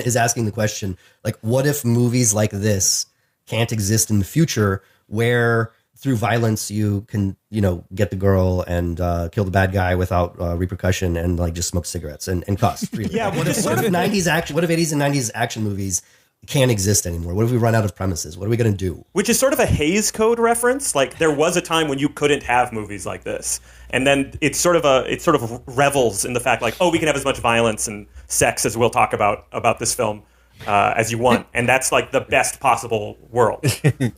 is asking the question, like, what if movies like this can't exist in the future, where through violence you can, you know, get the girl and kill the bad guy without repercussion, and like just smoke cigarettes and cost freely. Yeah, what if 80s and 90s action movies can't exist anymore? What if we run out of premises? What are we going to do? Which is sort of a Hays Code reference. Like, there was a time when you couldn't have movies like this, and then it sort of revels in the fact, like, oh, we can have as much violence and sex as we'll talk about this film as you want, and that's like the best possible world.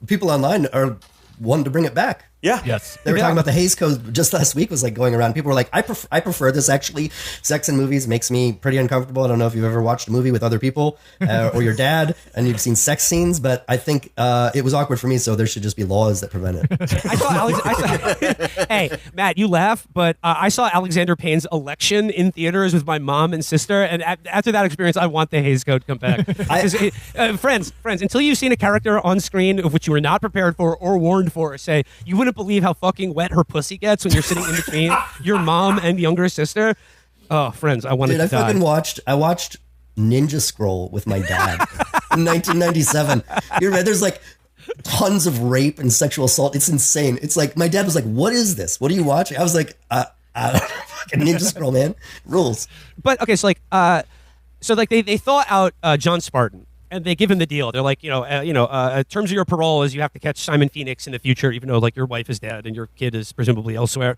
People online are wanting to bring it back. Yeah. Yes. They were talking about the Hays Code just last week, was like going around. People were like, I prefer this actually. Sex in movies makes me pretty uncomfortable. I don't know if you've ever watched a movie with other people or your dad and you've seen sex scenes, but I think it was awkward for me, so there should just be laws that prevent it. Hey, Matt, you laugh, but I saw Alexander Payne's Election in theaters with my mom and sister, and after that experience, I want the Hays Code to come back. Friends, until you've seen a character on screen of which you were not prepared for or warned for, say, you wouldn't believe how fucking wet her pussy gets when you're sitting in between your mom and younger sister. Oh, friends, I wanted to die. I watched Ninja Scroll with my dad in 1997. You're right. There's like tons of rape and sexual assault. It's insane. It's like, my dad was like, what is this? What are you watching? I was like, fucking Ninja Scroll, man. Rules. But okay, so like, they thaw out John Spartan. And they give him the deal. They're like, terms of your parole is you have to catch Simon Phoenix in the future, even though like your wife is dead and your kid is presumably elsewhere.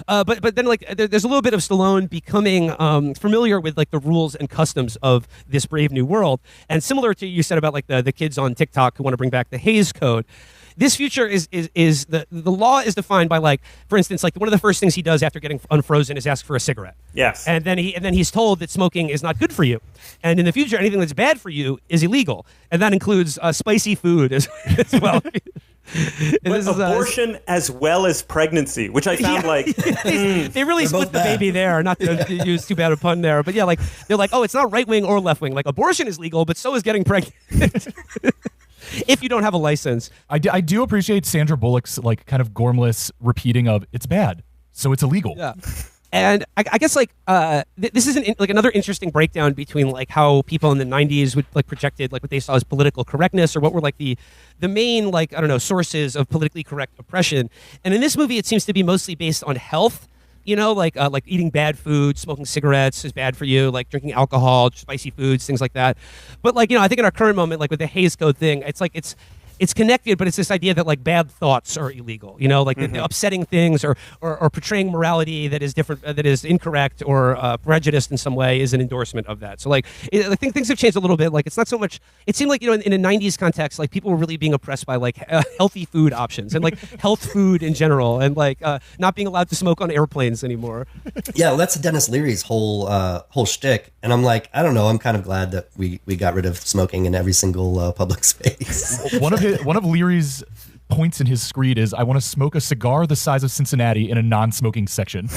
But then like there's a little bit of Stallone becoming familiar with like the rules and customs of this brave new world. And similar to you said about like the kids on TikTok who want to bring back the Hays Code. This future is the law is defined by, like, for instance, like one of the first things he does after getting unfrozen is ask for a cigarette. Yes. And then he's told that smoking is not good for you. And in the future, anything that's bad for you is illegal. And that includes spicy food as well. But abortion as well as pregnancy, which I found they really split the baby there. Not to use too bad a pun there, but yeah, like they're like, oh, it's not right wing or left wing. Like abortion is legal, but so is getting pregnant. If you don't have a license. I do appreciate Sandra Bullock's like kind of gormless repeating of it's bad, so it's illegal. Yeah. And I guess like this is like another interesting breakdown between like how people in the 90s would like projected like what they saw as political correctness or what were like the main like I don't know sources of politically correct oppression. And in this movie, it seems to be mostly based on health. You know, like eating bad food, smoking cigarettes is bad for you, like drinking alcohol, spicy foods, things like that. But like, you know, I think in our current moment, like with the Hays Code thing, it's like it's connected, but it's this idea that like bad thoughts are illegal, you know, like the upsetting things or portraying morality that is different, that is incorrect or prejudiced in some way is an endorsement of that. So like, I think things have changed a little bit. Like it's not so much, it seemed like, you know, in a 90s context, like people were really being oppressed by like healthy food options and like health food in general and like not being allowed to smoke on airplanes anymore. Yeah, well, that's Dennis Leary's whole shtick. And I'm like, I don't know, I'm kind of glad that we got rid of smoking in every single public space. One of Leary's points in his screed is, I want to smoke a cigar the size of Cincinnati in a non-smoking section.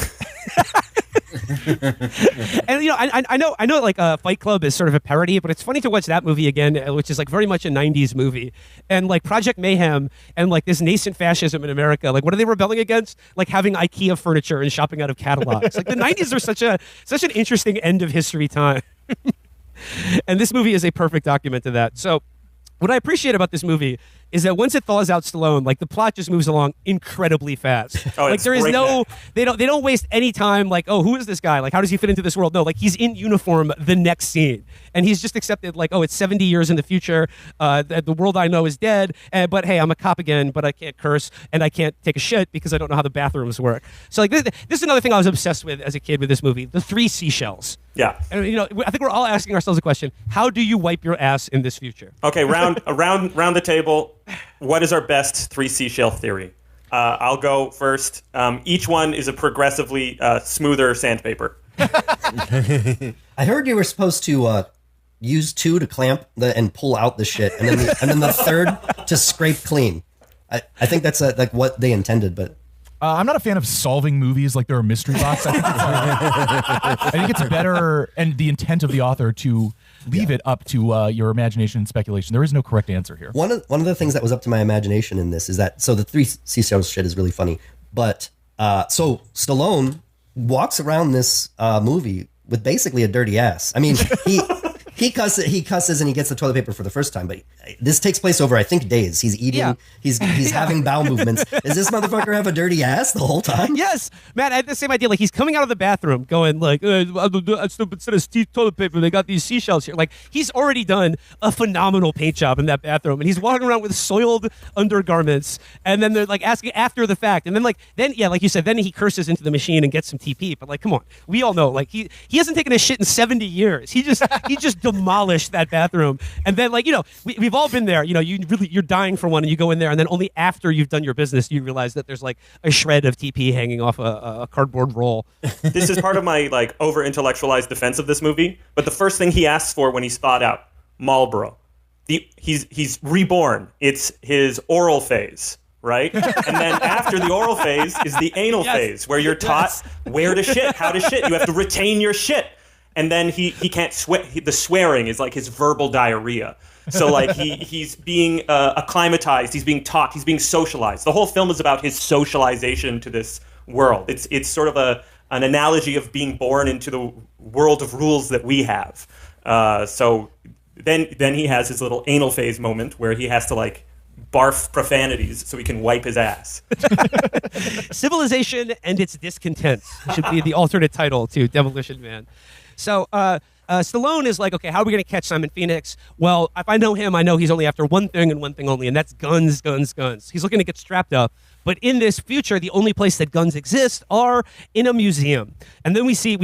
And you know, I know, like Fight Club is sort of a parody, but it's funny to watch that movie again, which is like very much a '90s movie, and like Project Mayhem and like this nascent fascism in America. Like, what are they rebelling against? Like having IKEA furniture and shopping out of catalogs. Like the '90s are such an interesting end of history time, and this movie is a perfect document of that. So, what I appreciate about this movie is that once it thaws out Stallone, like the plot just moves along incredibly fast. Oh, like there is they don't waste any time. Like, oh, who is this guy? Like, how does he fit into this world? No, like he's in uniform the next scene, and he's just accepted. Like, oh, it's 70 years in the future. The world I know is dead. But hey, I'm a cop again, but I can't curse and I can't take a shit because I don't know how the bathrooms work. So like this is another thing I was obsessed with as a kid with this movie: the 3 seashells. Yeah. And you know, I think we're all asking ourselves a question: how do you wipe your ass in this future? Okay, round the table. What is our best 3 seashell theory? I'll go first. Each one is a progressively smoother sandpaper. I heard you were supposed to use 2 to clamp and pull out the shit, and then the third to scrape clean. I think that's like what they intended, but. I'm not a fan of solving movies like they're a mystery box. I think it's better, and the intent of the author to leave it up to your imagination and speculation. There is no correct answer here. One of the things that was up to my imagination in this is that, so the 3 seashells shit is really funny, but so Stallone walks around this movie with basically a dirty ass. I mean, he cusses and he gets the toilet paper for the first time, but this takes place over, I think, days. He's eating, he's having bowel movements. Does this motherfucker have a dirty ass the whole time? Yes, man, I had the same idea. Like he's coming out of the bathroom going like, instead of toilet paper, they got these seashells here. Like he's already done a phenomenal paint job in that bathroom, and he's walking around with soiled undergarments, and then they're like asking after the fact, and then like you said, then he curses into the machine and gets some TP. But like, come on, we all know like he hasn't taken a shit in 70 years. He just demolished that bathroom, and then like, you know, we've all been there. You know, you're dying for one, and you go in there, and then only after you've done your business you realize that there's like a shred of TP hanging off a cardboard roll. This is part of my like over intellectualized defense of this movie. But the first thing he asks for when he's thawed out, Marlboro. He's reborn. It's his oral phase. Right? And then after the oral phase is the anal phase, where you're taught where to shit, how to shit. You have to retain your shit. And then he can't swear. The swearing is like his verbal diarrhea. So like he's being acclimatized. He's being taught. He's being socialized. The whole film is about his socialization to this world. It's sort of an analogy of being born into the world of rules that we have. So then he has his little anal phase moment where he has to like barf profanities so he can wipe his ass. Civilization and its discontents should be the alternate title to Demolition Man. So Stallone is like, okay, how are we going to catch Simon Phoenix? Well, if I know him, I know he's only after one thing and one thing only, and that's guns, guns, guns. He's looking to get strapped up. But in this future, the only place that guns exist are in a museum. And then we see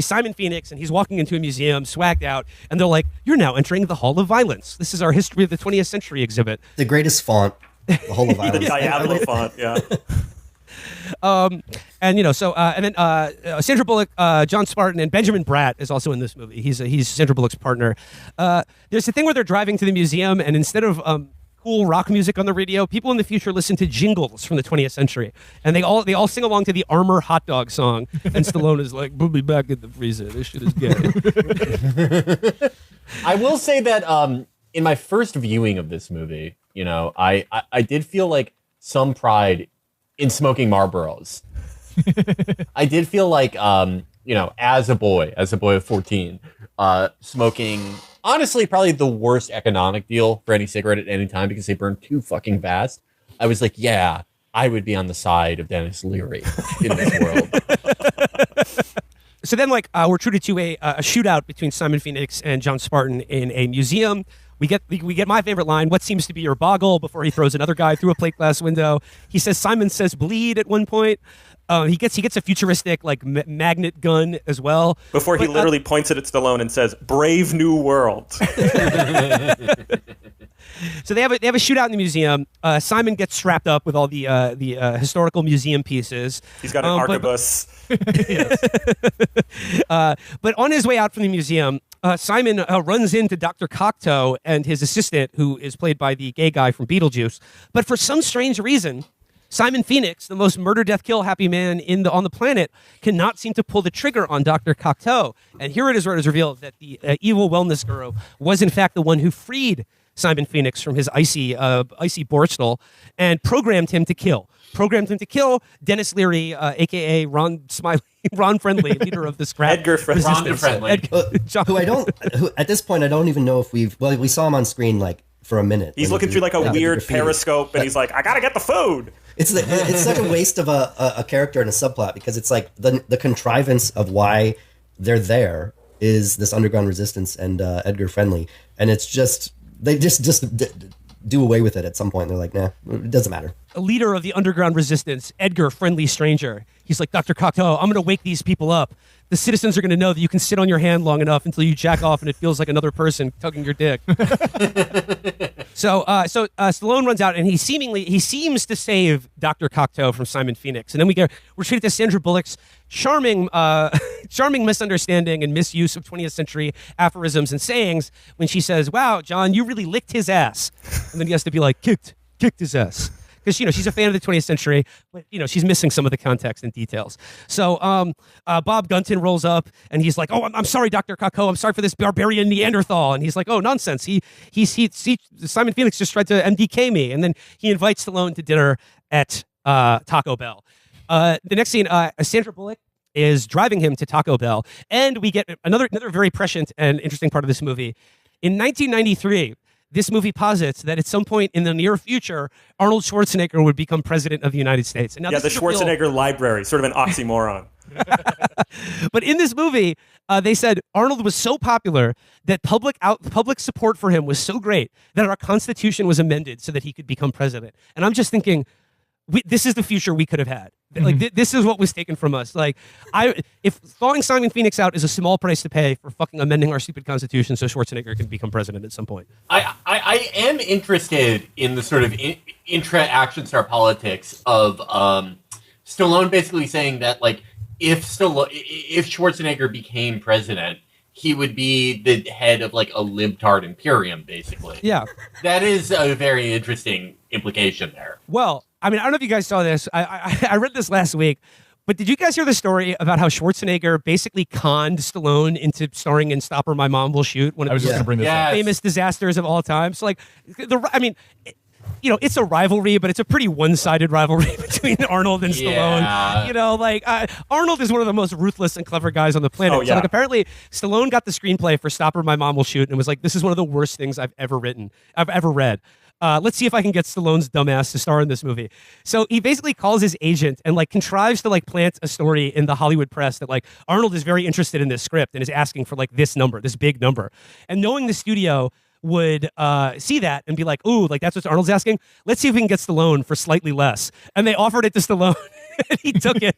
Simon Phoenix, and he's walking into a museum, swagged out, and they're like, "You're now entering the Hall of Violence. This is our History of the 20th Century exhibit." The greatest font, the Hall of Violence. The diagonal font, yeah. And you know, so and then Sandra Bullock, John Spartan, and Benjamin Bratt is also in this movie. He's Sandra Bullock's partner. There's a thing where they're driving to the museum, and instead of cool rock music on the radio. People in the future listen to jingles from the 20th century, and they all sing along to the Armour hot dog song. And Stallone is like, "Put me back in the freezer. This shit is gay." I will say that in my first viewing of this movie, I did feel like some pride in smoking Marlboros. I did feel like, as a boy of 14, smoking, honestly, probably the worst economic deal for any cigarette at any time because they burn too fucking fast. I was like, yeah, I would be on the side of Dennis Leary in this world. So then, we're treated to a shootout between Simon Phoenix and John Spartan in a museum. We get my favorite line, "What seems to be your boggle?" before he throws another guy through a plate glass window. He says, Simon says bleed at one point. He gets a futuristic magnet gun as well. Before he literally points it at Stallone and says, "Brave New World." So they have a shootout in the museum. Simon gets strapped up with all the historical museum pieces. He's got an arquebus. But on his way out from the museum, Simon runs into Dr. Cocteau and his assistant, who is played by the gay guy from Beetlejuice. But for some strange reason, Simon Phoenix, the most murder, death, kill happy man on the planet, cannot seem to pull the trigger on Dr. Cocteau. And here it is where it is revealed that the evil wellness guru was in fact the one who freed Simon Phoenix from his icy Borstal and programmed him to kill Dennis Leary, a.k.a. Ron Friendly, leader of the Scrap. Edgar Friendly. Who at this point, I don't even know if we saw him on screen for a minute. He's looking through a weird periscope and he's like, "I gotta get the food." It's such a waste of a character and a subplot because it's like the contrivance of why they're there is this underground resistance and Edgar Friendly, and it's just they just do away with it at some point. They're like, nah, it doesn't matter. A leader of the underground resistance, Edgar Friendly Stranger. He's like, Dr. Cocteau, I'm going to wake these people up. The citizens are going to know that you can sit on your hand long enough until you jack off and it feels like another person tugging your dick. So Stallone runs out and he seems to save Dr. Cocteau from Simon Phoenix. And then we're treated to Sandra Bullock's charming misunderstanding and misuse of 20th century aphorisms and sayings when she says, "Wow, John, you really licked his ass." And then he has to be like, kicked his ass. Because, she's a fan of the 20th century, but, she's missing some of the context and details. So Bob Gunton rolls up, and he's like, "Oh, I'm sorry, Dr. Cocteau. I'm sorry for this barbarian Neanderthal." And he's like, "Oh, nonsense. Simon Phoenix just tried to MDK me." And then he invites Stallone to dinner at Taco Bell. The next scene, Sandra Bullock is driving him to Taco Bell, and we get another very prescient and interesting part of this movie. In 1993, this movie posits that at some point in the near future, Arnold Schwarzenegger would become president of the United States. And now the Schwarzenegger Library, sort of an oxymoron. But in this movie, they said Arnold was so popular that public support for him was so great that our Constitution was amended so that he could become president. And I'm just thinking, this is the future we could have had. This is what was taken from us. If thawing Simon Phoenix out is a small price to pay for fucking amending our stupid Constitution so Schwarzenegger can become president at some point. I am interested in the sort of intra-action star politics of Stallone basically saying that if Schwarzenegger became president, he would be the head of a libtard imperium, basically. Yeah. That is a very interesting implication there. Well, I don't know if you guys saw this. I read this last week, but did you guys hear the story about how Schwarzenegger basically conned Stallone into starring in Stop or My Mom Will Shoot, one of the famous disasters of all time? So it's a rivalry, but it's a pretty one-sided rivalry between Arnold and Stallone. Arnold is one of the most ruthless and clever guys on the planet. Oh, yeah. So apparently Stallone got the screenplay for Stop or My Mom Will Shoot and was like, "This is one of the worst things I've ever read. Let's see if I can get Stallone's dumbass to star in this movie." So he basically calls his agent and contrives to plant a story in the Hollywood press that Arnold is very interested in this script and is asking for this number, this big number. And knowing the studio would see that and be like, "Ooh, that's what Arnold's asking. Let's see if we can get Stallone for slightly less." And they offered it to Stallone and he took it.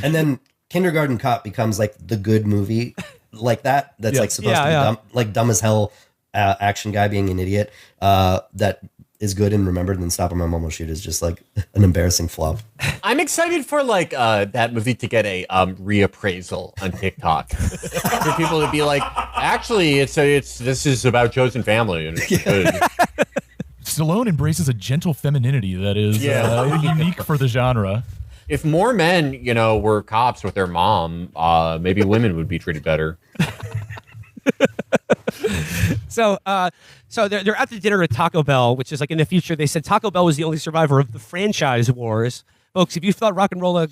And then Kindergarten Cop becomes the good movie that's supposed to be dumb as hell action guy being an idiot that is good and remembered, and then Stop or My Mom Will Shoot is just an embarrassing flop. I'm excited for that movie to get a reappraisal on TikTok for people to be like, actually, this is about chosen family and it's good. Stallone embraces a gentle femininity that is unique for the genre. If more men, were cops with their mom, maybe women would be treated better. So they're at the dinner at Taco Bell, which is like in the future. They said Taco Bell was the only survivor of the franchise wars. Folks, if you thought rock and roll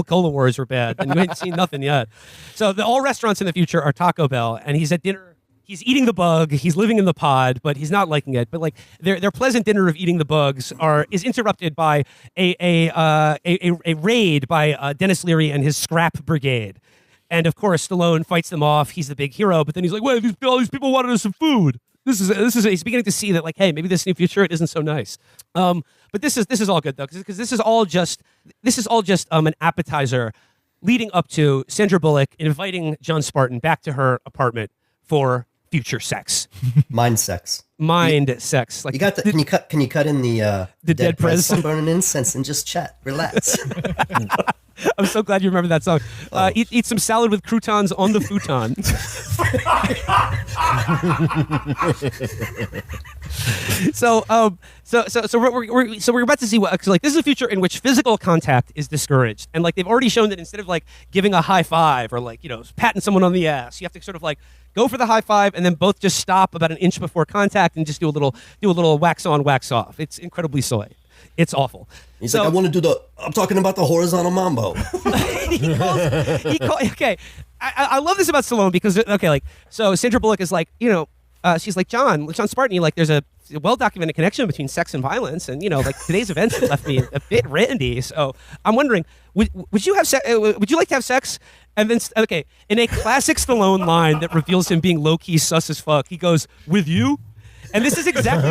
cola wars were bad, then you ain't seen nothing yet. So all restaurants in the future are Taco Bell, and he's at dinner. He's eating the bug. He's living in the pod, but he's not liking it. But like their pleasant dinner of eating the bugs is interrupted by a raid by Dennis Leary and his scrap brigade. And of course, Stallone fights them off. He's the big hero. But then he's like, "Wait, all these people wanted us some food." This is he's beginning to see that, like, hey, maybe this new future it isn't so nice. But this is all good though, because this is all just an appetizer leading up to Sandra Bullock inviting John Spartan back to her apartment for future sex. Mind sex. Sex. Like you got the, can you cut in the dead pres burning incense and just chat, relax. I'm so glad you remember that song. Eat some salad with croutons on the futon. So we're about to see what, like, this is a future in which physical contact is discouraged, and like they've already shown that instead of like giving a high five or like patting someone on the ass, you have to sort of like go for the high five and then both just stop about an inch before contact and just do a little wax on, wax off. It's incredibly soy. It's awful. He's like, I'm talking about the horizontal mambo. Okay. I love this about Stallone because, so Sandra Bullock is like, she's like, John Spartan, like, there's a well-documented connection between sex and violence. And, like, today's events have left me a bit randy. So I'm wondering, would you like to have sex? And then, in a classic Stallone line that reveals him being low-key sus as fuck, he goes, "With you?" And this is exactly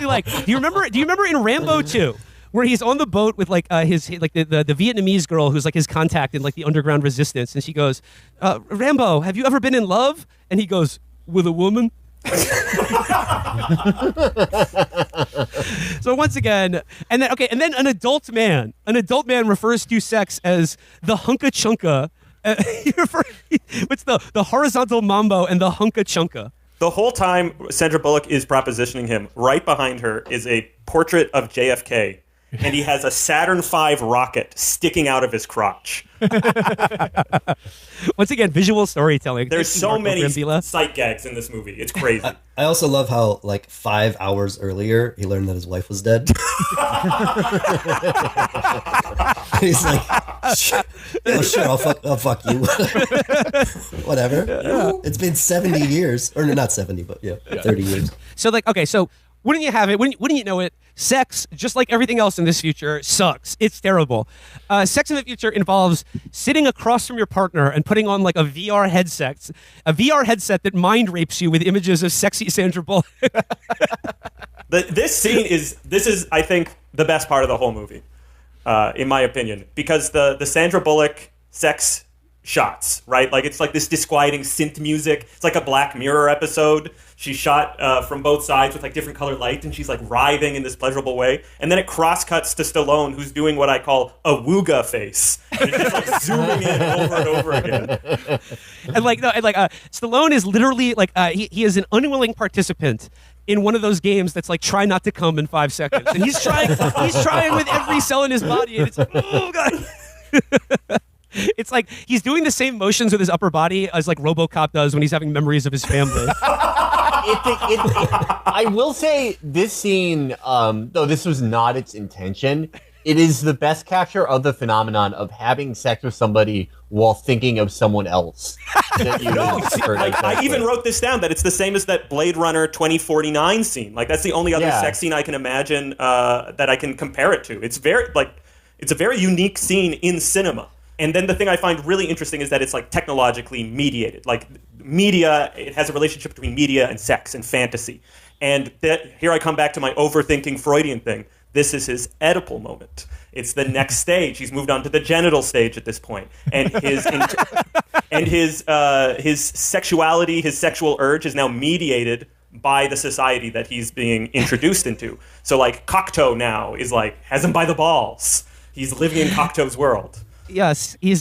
like, do you remember in Rambo 2 where he's on the boat with like his the Vietnamese girl who's like his contact in like the underground resistance, and she goes, "Rambo, have you ever been in love?" And he goes, "With a woman?" So once again, and then an adult man refers to sex as the hunka chunka. What's the horizontal mambo and the hunka chunka? The whole time Sandra Bullock is propositioning him, right behind her is a portrait of JFK, and he has a Saturn V rocket sticking out of his crotch. Once again, visual storytelling. There's so many sight gags in this movie. It's crazy. I also love how, like, 5 hours earlier, he learned that his wife was dead. He's like, sure, I'll fuck you. Whatever. Yeah. It's been 70 years. Or not 70, but 30 years. So, like, okay, so wouldn't you have it? Wouldn't you know it? Sex, just like everything else in this future, sucks. It's terrible. Sex in the future involves sitting across from your partner and putting on like a VR headset that mind rapes you with images of sexy Sandra Bullock. This is, I think, the best part of the whole movie, in my opinion, because the Sandra Bullock sex shots, right? Like, it's like this disquieting synth music. It's like a Black Mirror episode. She's shot from both sides with like different colored light, and she's like writhing in this pleasurable way. And then it cross cuts to Stallone, who's doing what I call a wooga face. And it's just like zooming in over and over again. And Stallone is literally like he is an unwilling participant in one of those games that's like try not to come in 5 seconds, and he's trying with every cell in his body, and it's like, oh god. It's like he's doing the same motions with his upper body as like RoboCop does when he's having memories of his family. I will say this scene, though this was not its intention, it is the best capture of the phenomenon of having sex with somebody while thinking of someone else. I even wrote this down, that it's the same as that Blade Runner 2049 scene. Like, that's the only other sex scene I can imagine that I can compare it to. It's a very unique scene in cinema. And then the thing I find really interesting is that it's like technologically mediated. Like, media, it has a relationship between media and sex and fantasy. And here I come back to my overthinking Freudian thing. This is his Oedipal moment. It's the next stage. He's moved on to the genital stage at this point. And his sexuality, his sexual urge is now mediated by the society that he's being introduced into. So like Cocteau now is like, has him by the balls. He's living in Cocteau's world. Yes, he's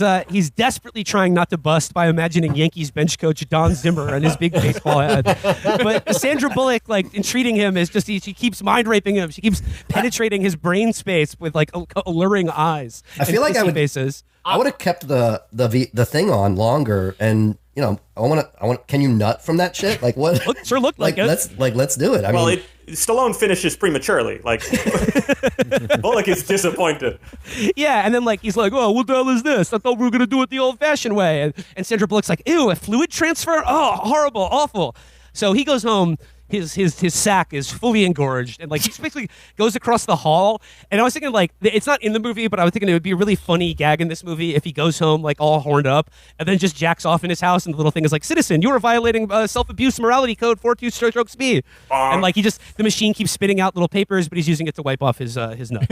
desperately trying not to bust by imagining Yankees bench coach Don Zimmer and his big baseball head. But Sandra Bullock, like, entreating him is just she keeps mind raping him. She keeps penetrating his brain space with like alluring eyes. I feel like I would have kept the thing on longer, and I want. Can you nut from that shit? Like what? Sure, look like it. Let's do it. I mean, Stallone finishes prematurely. Like Bullock is disappointed. Yeah, and then like he's like, "Oh, what the hell is this? I thought we were gonna do it the old-fashioned way." And Sandra Bullock's like, "Ew, a fluid transfer? Oh, horrible, awful." So he goes home. His sack is fully engorged, and like he basically goes across the hall. And I was thinking, like, it's not in the movie, but I was thinking it would be a really funny gag in this movie if he goes home like all horned up and then just jacks off in his house, and the little thing is like, "Citizen, you are violating self-abuse morality code 42 strokes B." And like the machine keeps spitting out little papers, but he's using it to wipe off his nut.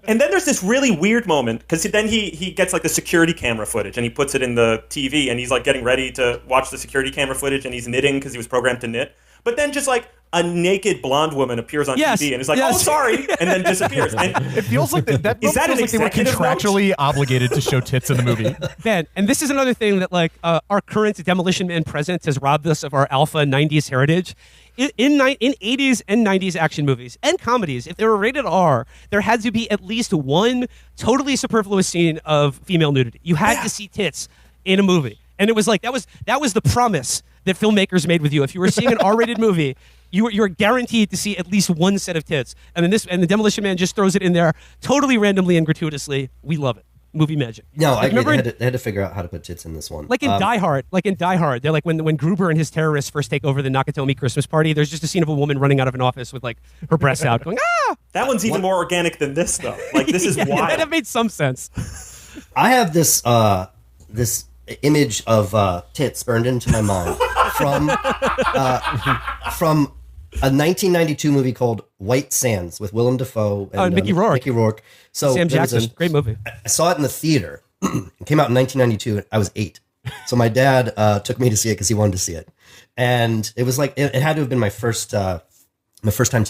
And then there's this really weird moment because then he gets like the security camera footage and he puts it in the TV, and he's like getting ready to watch the security camera footage, and he's knitting because he was programmed to knit. But then just like a naked blonde woman appears on TV and is like, "Oh, sorry," and then disappears. And it feels like that is that feels like they were contractually obligated to show tits in the movie. Ben, and this is another thing that like our current Demolition Man presence has robbed us of our alpha 90s heritage. In 80s and 90s action movies and comedies, if they were rated R, there had to be at least one totally superfluous scene of female nudity. You had to see tits in a movie. And it was like, that was the promise that filmmakers made with you. If you were seeing an R-rated movie, you were guaranteed to see at least one set of tits. And the Demolition Man just throws it in there totally randomly and gratuitously. We love it. Movie magic. No, I agree. They had to figure out how to put tits in this one. Like in Die Hard. They're like when Gruber and his terrorists first take over the Nakatomi Christmas party, there's just a scene of a woman running out of an office with like her breasts out going, "Ah!" That one's even more organic than this, though. Like, this is wild. That made some sense. I have this image of tits burned into my mind from a 1992 movie called White Sands with Willem Dafoe and Mickey Rourke. So Sam Jackson, great movie. I saw it in the theater. It came out in 1992. I was 8. So my dad took me to see it because he wanted to see it. And it was like, it had to have been my first time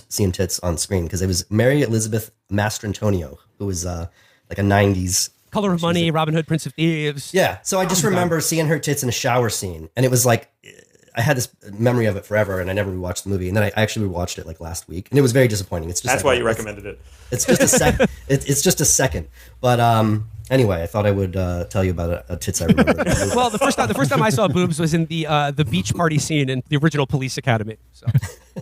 seeing tits on screen, because it was Mary Elizabeth Mastrantonio, who was like a 90s. Color of Money, Robin Hood, Prince of Thieves. Yeah. So I just remember seeing her tits in a shower scene. And it was like, I had this memory of it forever, and I never rewatched the movie. And then I actually rewatched it like last week, and it was very disappointing. It's just that's why you recommended it. It's just a second. It's just a second. But anyway, I thought I would tell you about a tits I remember. Well, the first time I saw boobs was in the beach party scene in the original Police Academy. So.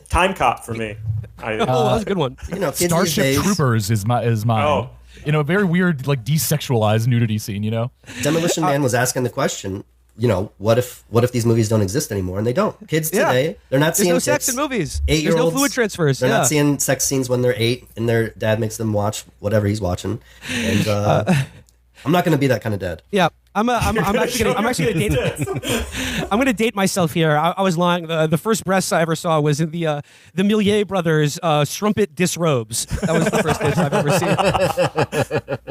Time Cop for me. That was a good one. Starship Troopers is mine. Oh. A very weird, like, desexualized nudity scene, Demolition Man was asking the question, what if these movies don't exist anymore? And they don't. Kids today, they're not seeing sex in movies. 8-year-olds, there's no fluid transfers. They're not seeing sex scenes when they're 8, and their dad makes them watch whatever he's watching. And I'm not going to be that kind of dad. Yeah. I'm actually going to date myself here. I was lying. The first breasts I ever saw was in the Millier brothers strumpet disrobes. That was the first tits I've ever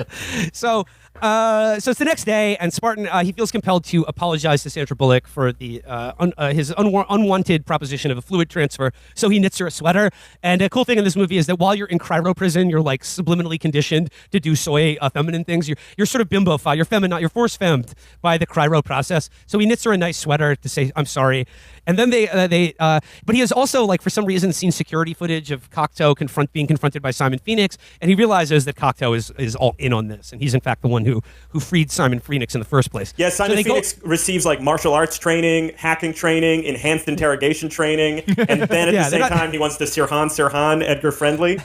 seen. So it's the next day, and Spartan he feels compelled to apologize to Sandra Bullock for his unwanted proposition of a fluid transfer. So he knits her a sweater. And a cool thing in this movie is that while you're in cryo prison, you're like subliminally conditioned to do soy feminine things. You're sort of bimbo-fied. You're feminine. You're force femmed by the cryo process. So he knits her a nice sweater to say, "I'm sorry." And then but he has also, like, for some reason, seen security footage of Cocteau being confronted by Simon Phoenix, and he realizes that Cocteau is all in on this, and he's in fact the one who freed Simon Phoenix in the first place. Yeah, Simon Phoenix receives like martial arts training, hacking training, enhanced interrogation training, and then at the same time he wants to Sirhan Edgar Friendly.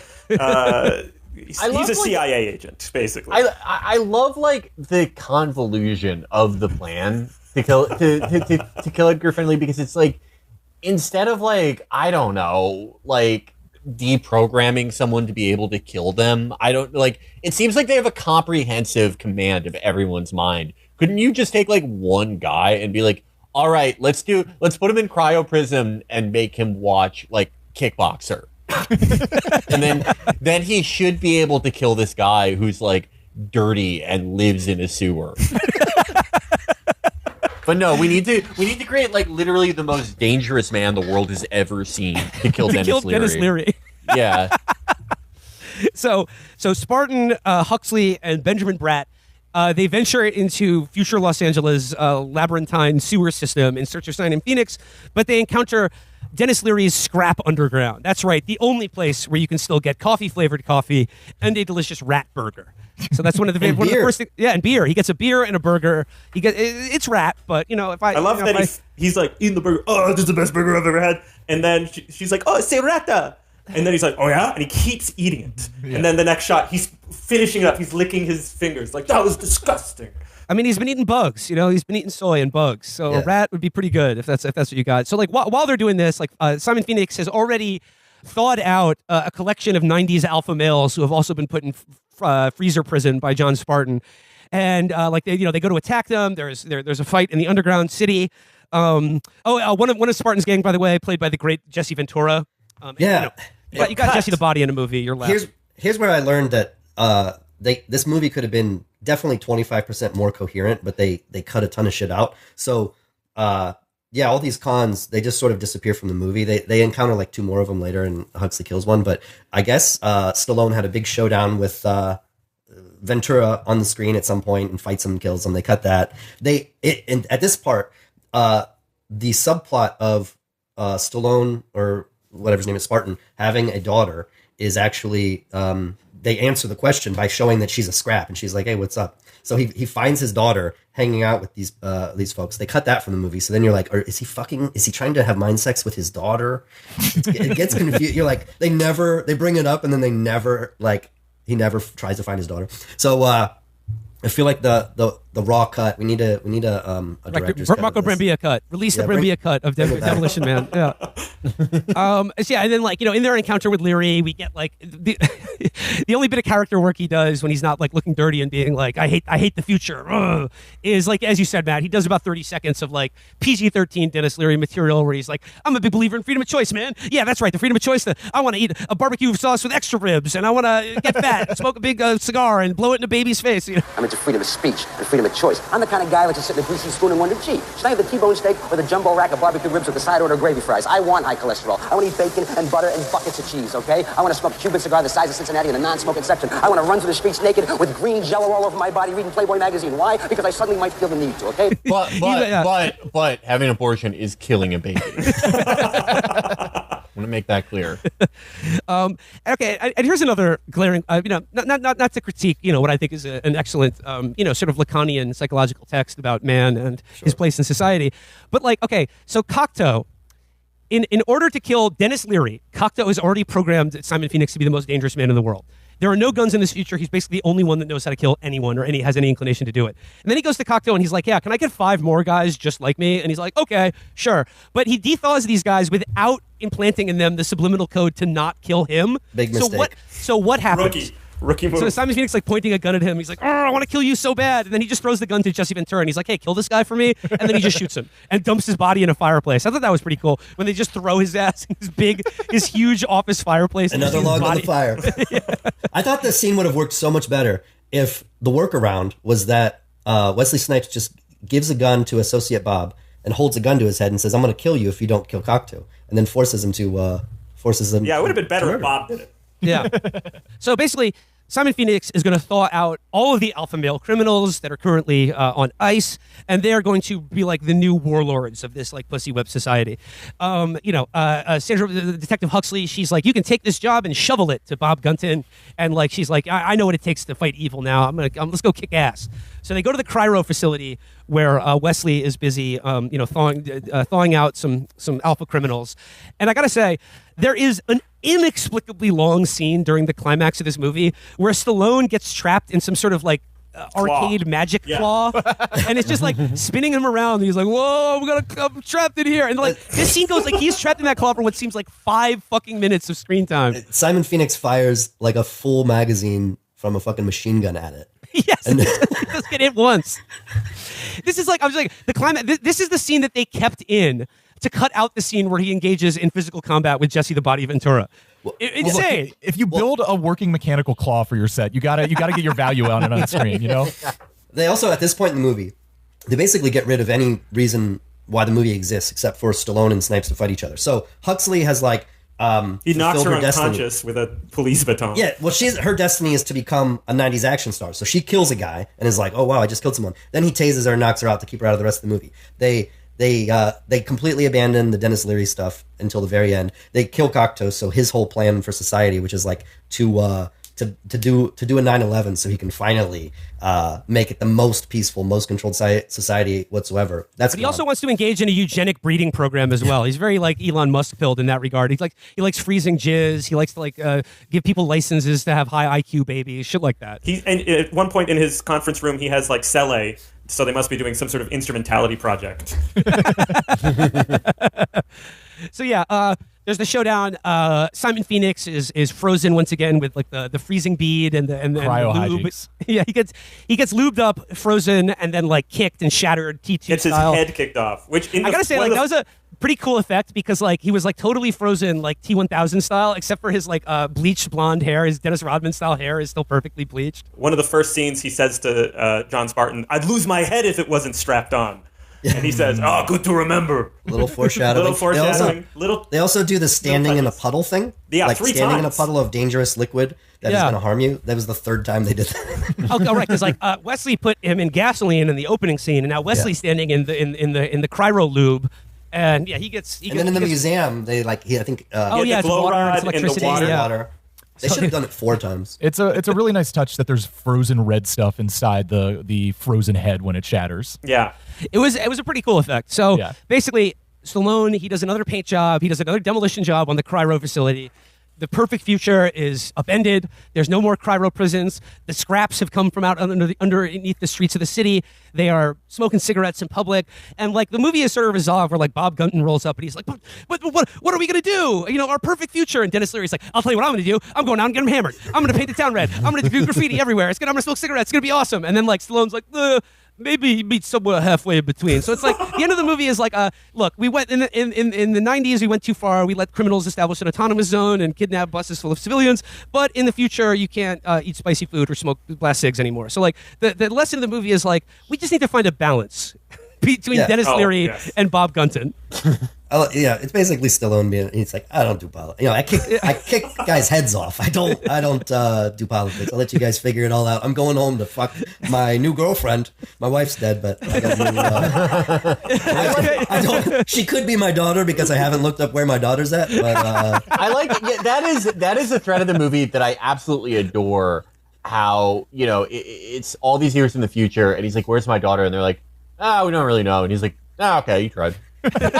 He's a CIA agent, basically. I love like the convolution of the plan to kill Edgar Friendly, because it's like, instead of like, I don't know, like deprogramming someone to be able to kill them, it seems like they have a comprehensive command of everyone's mind. Couldn't you just take like one guy and be like, all right, let's put him in cryoprison and make him watch like Kickboxer? And then he should be able to kill this guy who's like dirty and lives in a sewer. But no, we need to create like literally the most dangerous man the world has ever seen to kill Dennis Leary. Yeah. So Spartan, Huxley, and Benjamin Bratt They venture into future Los Angeles labyrinthine sewer system in search of Simon Phoenix, but they encounter Dennis Leary's Scrap Underground. That's right, the only place where you can still get coffee-flavored coffee and a delicious rat burger. So that's one of the first things. Yeah, and beer. He gets a beer and a burger. It's rat, but if I love that he's like eating the burger. Oh, this is the best burger I've ever had. And then she's like, oh, it's serrata. And then he's like, oh yeah, and he keeps eating it. Yeah. And then the next shot, he's finishing it up. He's licking his fingers like that was disgusting. I mean, he's been eating bugs. He's been eating soy and bugs. So a rat would be pretty good if that's what you got. So like while they're doing this, like Simon Phoenix has already thawed out a collection of 90s alpha males who have also been put in freezer prison by John Spartan, and they go to attack them. There's a fight in the underground city. One of Spartan's gang, by the way, played by the great Jesse Ventura. You got Jesse the Body in a movie. You're laughing. Here's where I learned that this movie could have been definitely 25% more coherent, but they cut a ton of shit out. So all these cons, they just sort of disappear from the movie. They encounter like two more of them later, and Huxley kills one. But I guess Stallone had a big showdown with Ventura on the screen at some point and fights him and kills him. They cut that. And at this part, the subplot of Stallone, or whatever his name is, Spartan, having a daughter is actually they answer the question by showing that she's a scrap, and she's like, hey, what's up? So he finds his daughter hanging out with these folks. They cut that from the movie. So then you're like, is he trying to have mind sex with his daughter? It gets confused. You're like, they bring it up, and then he never tries to find his daughter. So I feel like the raw cut. We need a director's cut. Marco Brambilla cut. Release the Brambilla cut of Demolition Man. Yeah. And then in their encounter with Leary, we get like the only bit of character work he does when he's not like looking dirty and being like, I hate the future, is like, as you said, Matt, he does about 30 seconds of like PG-13 Dennis Leary material where he's like, I'm a big believer in freedom of choice, man. Yeah, that's right, the freedom of choice. I want to eat a barbecue sauce with extra ribs, and I want to get fat and smoke a big cigar and blow it in a baby's face. I'm into freedom of speech and freedom of choice. I'm the kind of guy who likes to sit in a greasy spoon and wonder, gee, should I have the T-bone steak or the jumbo rack of barbecue ribs with the side order gravy fries? I want high cholesterol. I want to eat bacon and butter and buckets of cheese, okay? I want to smoke a Cuban cigar the size of Cincinnati in a non-smoking section. I want to run through the streets naked with green jello all over my body reading Playboy magazine. Why? Because I suddenly might feel the need to, okay? But having an abortion is killing a baby. I want to make that clear. Okay, and here's another glaring, not to critique, what I think is an excellent, sort of Lacanian psychological text about man and his place in society. But so Cocteau, in order to kill Dennis Leary, Cocteau has already programmed Simon Phoenix to be the most dangerous man in the world. There are no guns in this future. He's basically the only one that knows how to kill anyone or has any inclination to do it. And then he goes to Cocteau and he's like, yeah, can I get 5 more guys just like me? And he's like, okay, sure. But he dethaws these guys without implanting in them the subliminal code to not kill him. Big mistake. So what happens? Rookie move. So Simon Phoenix pointing a gun at him. He's like, oh, I want to kill you so bad. And then he just throws the gun to Jesse Ventura and he's like, hey, kill this guy for me. And then he just shoots him and dumps his body in a fireplace. I thought that was pretty cool when they just throw his ass in his huge office fireplace. Another log on the fire. Yeah. I thought the scene would have worked so much better if the workaround was that Wesley Snipes just gives a gun to Associate Bob and holds a gun to his head and says, I'm going to kill you if you don't kill Cocteau. And then forces him. Yeah, it would have been better if Bob did it. Yeah. So basically, Simon Phoenix is going to thaw out all of the alpha male criminals that are currently on ice, and they are going to be like the new warlords of this pussy whip society. Sandra, Detective Huxley, she's like, you can take this job and shovel it to Bob Gunton, and she's like, I know what it takes to fight evil now. Let's go kick ass. So they go to the cryo facility where Wesley is busy, thawing out some alpha criminals, and I gotta say, there is an inexplicably long scene during the climax of this movie where Stallone gets trapped in some sort of arcade magic claw, and it's just spinning him around. And he's like, "Whoa, I'm trapped in here!" And this scene goes he's trapped in that claw for what seems like 5 fucking minutes of screen time. Simon Phoenix fires a full magazine from a fucking machine gun at it. Yes, he does get hit once. This is the climax. This is the scene that they kept in to cut out the scene where he engages in physical combat with Jesse the Body Ventura. Insane. Look, if you build a working mechanical claw for your set, you gotta get your value on it on the screen. They also, at this point in the movie, they basically get rid of any reason why the movie exists except for Stallone and Snipes to fight each other. So Huxley has He knocks her fulfilled unconscious with a police baton. Yeah, well, her destiny is to become a 90s action star. So she kills a guy and is like, oh, wow, I just killed someone. Then he tases her and knocks her out to keep her out of the rest of the movie. They completely abandon the Dennis Leary stuff until the very end. They kill Cocteau, so his whole plan for society, which is like to do a 9/11 so he can finally make it the most peaceful, most controlled society whatsoever. But he also wants to engage in a eugenic breeding program as well. He's very like Elon Musk pilled in that regard. He likes freezing jizz. He likes to give people licenses to have high IQ babies, shit like that. And at one point in his conference room, he has like Cele, so they must be doing some sort of instrumentality project. So yeah, there's the showdown. Simon Phoenix is frozen once again with like the freezing bead and the cryo lube. hijinks. Yeah, he gets lubed up, frozen, and then like kicked and shattered T2 Gets style. his head kicked off. Which I gotta say, like that was a pretty cool effect because like he was like totally frozen like T1000 style, except for his like bleached blonde hair. His Dennis Rodman style hair is still perfectly bleached. One of the first scenes he says to John Spartan, "I'd lose my head if it wasn't strapped on." And he says, "Oh, good to remember." Little foreshadowing. They also do the standing in a puddle thing. Yeah, like 3 standing in a times. puddle of dangerous liquid that is going to harm you. That was the 3rd time they did that. Oh, right, because like Wesley put him in gasoline in the opening scene, and now Wesley's standing in the cryo lube, and yeah, he gets. And then in the museum, they like I think. It's glow water, rod it's and the electricity, water. yeah. They should have done it 4 times. It's a really nice touch that there's frozen red stuff inside the frozen head when it shatters. Yeah. It was a pretty cool effect. So basically, Stallone, he does another paint job. He does another demolition job on the cryo facility. The perfect future is upended. There's no more cryo prisons. The scraps have come from out underneath the streets of the city. They are smoking cigarettes in public. And like the movie is sort of resolved where like Bob Gunton rolls up and he's like, what are we going to do? You know, our perfect future. And Dennis Leary's like, I'll tell you what I'm going to do. I'm going out and get him hammered. I'm going to paint the town red. I'm going to do graffiti everywhere. I'm going to smoke cigarettes. It's going to be awesome. And then like Stallone's like, maybe he meets somewhere halfway in between. So it's like the end of the movie is like, look, we went in the 90s, we went too far. We let criminals establish an autonomous zone and kidnap buses full of civilians. But in the future, you can't eat spicy food or smoke blast cigs anymore. So like the lesson of the movie is like, we just need to find a balance between Dennis Leary and Bob Gunton. It's basically Stallone being. He's like, I don't do politics. You know, I kick guys' heads off. I don't do politics. I'll let you guys figure it all out. I'm going home to fuck my new girlfriend. My wife's dead, but I got I don't. She could be my daughter because I haven't looked up where my daughter's at. But I like that is a thread of the movie that I absolutely adore. How it's all these years in the future, and he's like, "Where's my daughter?" And they're like, "Ah, we don't really know." And he's like, "Ah, okay, you tried."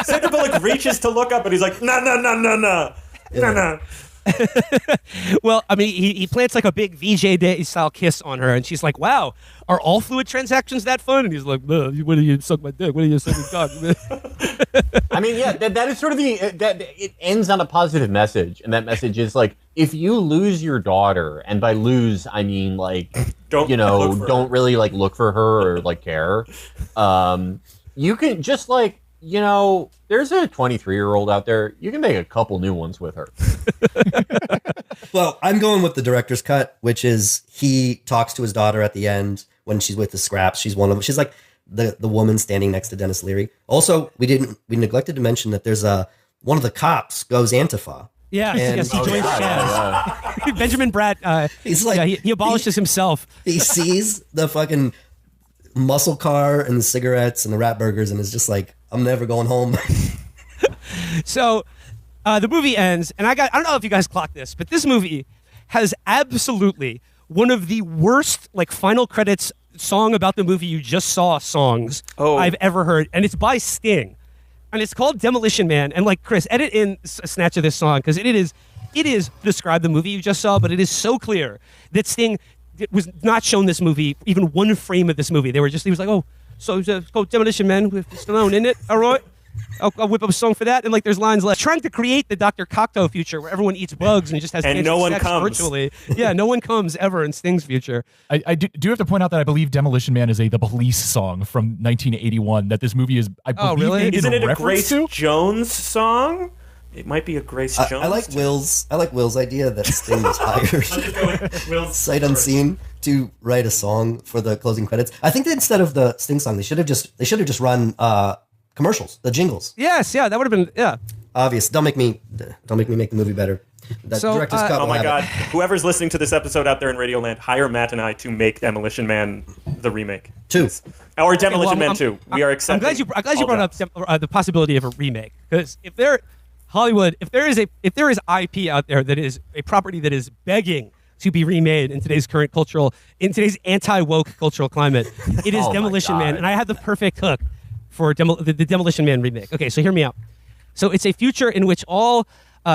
Sandra Bullock reaches to look up, and he's like, no. Well, I mean, he plants like a big VJ Day style kiss on her, and she's like, "Wow, are all fluid transactions that fun?" And he's like, "No, what do you suck my dick? What do you suck my cock?" I mean, yeah, that is sort of that it ends on a positive message, and that message is like, if you lose your daughter, and by lose I mean like don't really like look for her or like care, you can just like. There's a 23-year-old out there. You can make a couple new ones with her. Well, I'm going with the director's cut, which is he talks to his daughter at the end when she's with the scraps. She's one of them. She's like the woman standing next to Dennis Leary. Also, we neglected to mention that there's one of the cops goes Antifa. Yeah, he joins Chaz. Benjamin Bratt. He's like he abolishes himself. He sees the fucking muscle car and the cigarettes and the rat burgers and is just like, I'm never going home. So the movie ends, and I don't know if you guys clocked this, but this movie has absolutely one of the worst like final credits song about the movie you just saw songs I've ever heard, and it's by Sting, and it's called Demolition Man. And like Chris, edit in a snatch of this song because it is describe the movie you just saw, but it is so clear that Sting was not shown this movie, even one frame of this movie. He was like, oh, so it's called Demolition Man with Stallone in it. All right. I'll whip up a song for that. And like there's lines like trying to create the Dr. Cocteau future where everyone eats bugs and just has and no one sex comes virtually. Yeah, no one comes ever in Sting's future. I do have to point out that I believe Demolition Man is the Police song from 1981 that this movie is, I believe, really? Isn't it a reference Grace Jones song? It might be a Grace Jones. I like Will's idea that Sting was hired sight unseen to write a song for the closing credits. I think that instead of the Sting song, they should have just run commercials, the jingles. Yes, yeah, that would have been obvious. Don't make me make the movie better. That So, director's cut Oh will my have God! it. Whoever's listening to this episode out there in Radioland, hire Matt and I to make Demolition Man the remake. 2. Or Demolition Well, Man 2. We are accepting. I'm glad you all brought up jobs. the possibility of a remake, because if there is IP out there that is a property that is begging to be remade in today's anti-woke cultural climate, it is Oh my Demolition Man, God. and I have the perfect hook for the Demolition Man remake. Okay, so hear me out. So it's a future in which all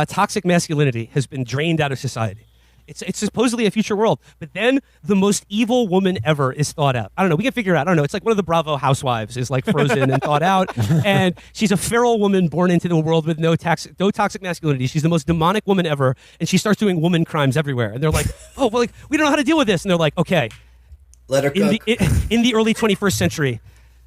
toxic masculinity has been drained out of society. It's supposedly a future world, but then the most evil woman ever is thought out. I don't know. We can figure it out. I don't know. It's like one of the Bravo housewives is like frozen and thought out, and she's a feral woman born into the world with no toxic masculinity. She's the most demonic woman ever, and she starts doing woman crimes everywhere. And they're like, oh, well, like, we don't know how to deal with this. And they're like, okay. Let her cook. In the early 21st century,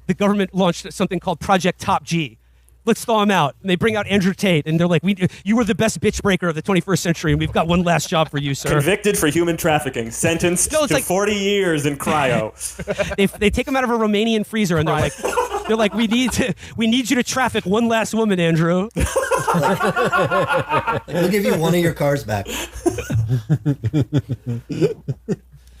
the government launched something called Project Top G. Let's thaw him out. And they bring out Andrew Tate, and they're like, you were the best bitch breaker of the 21st century, and we've got one last job for you, sir. Convicted for human trafficking, sentenced to like 40 years in cryo. They take him out of a Romanian freezer, and they're like, we need you to traffic one last woman, Andrew. We'll give you one of your cars back.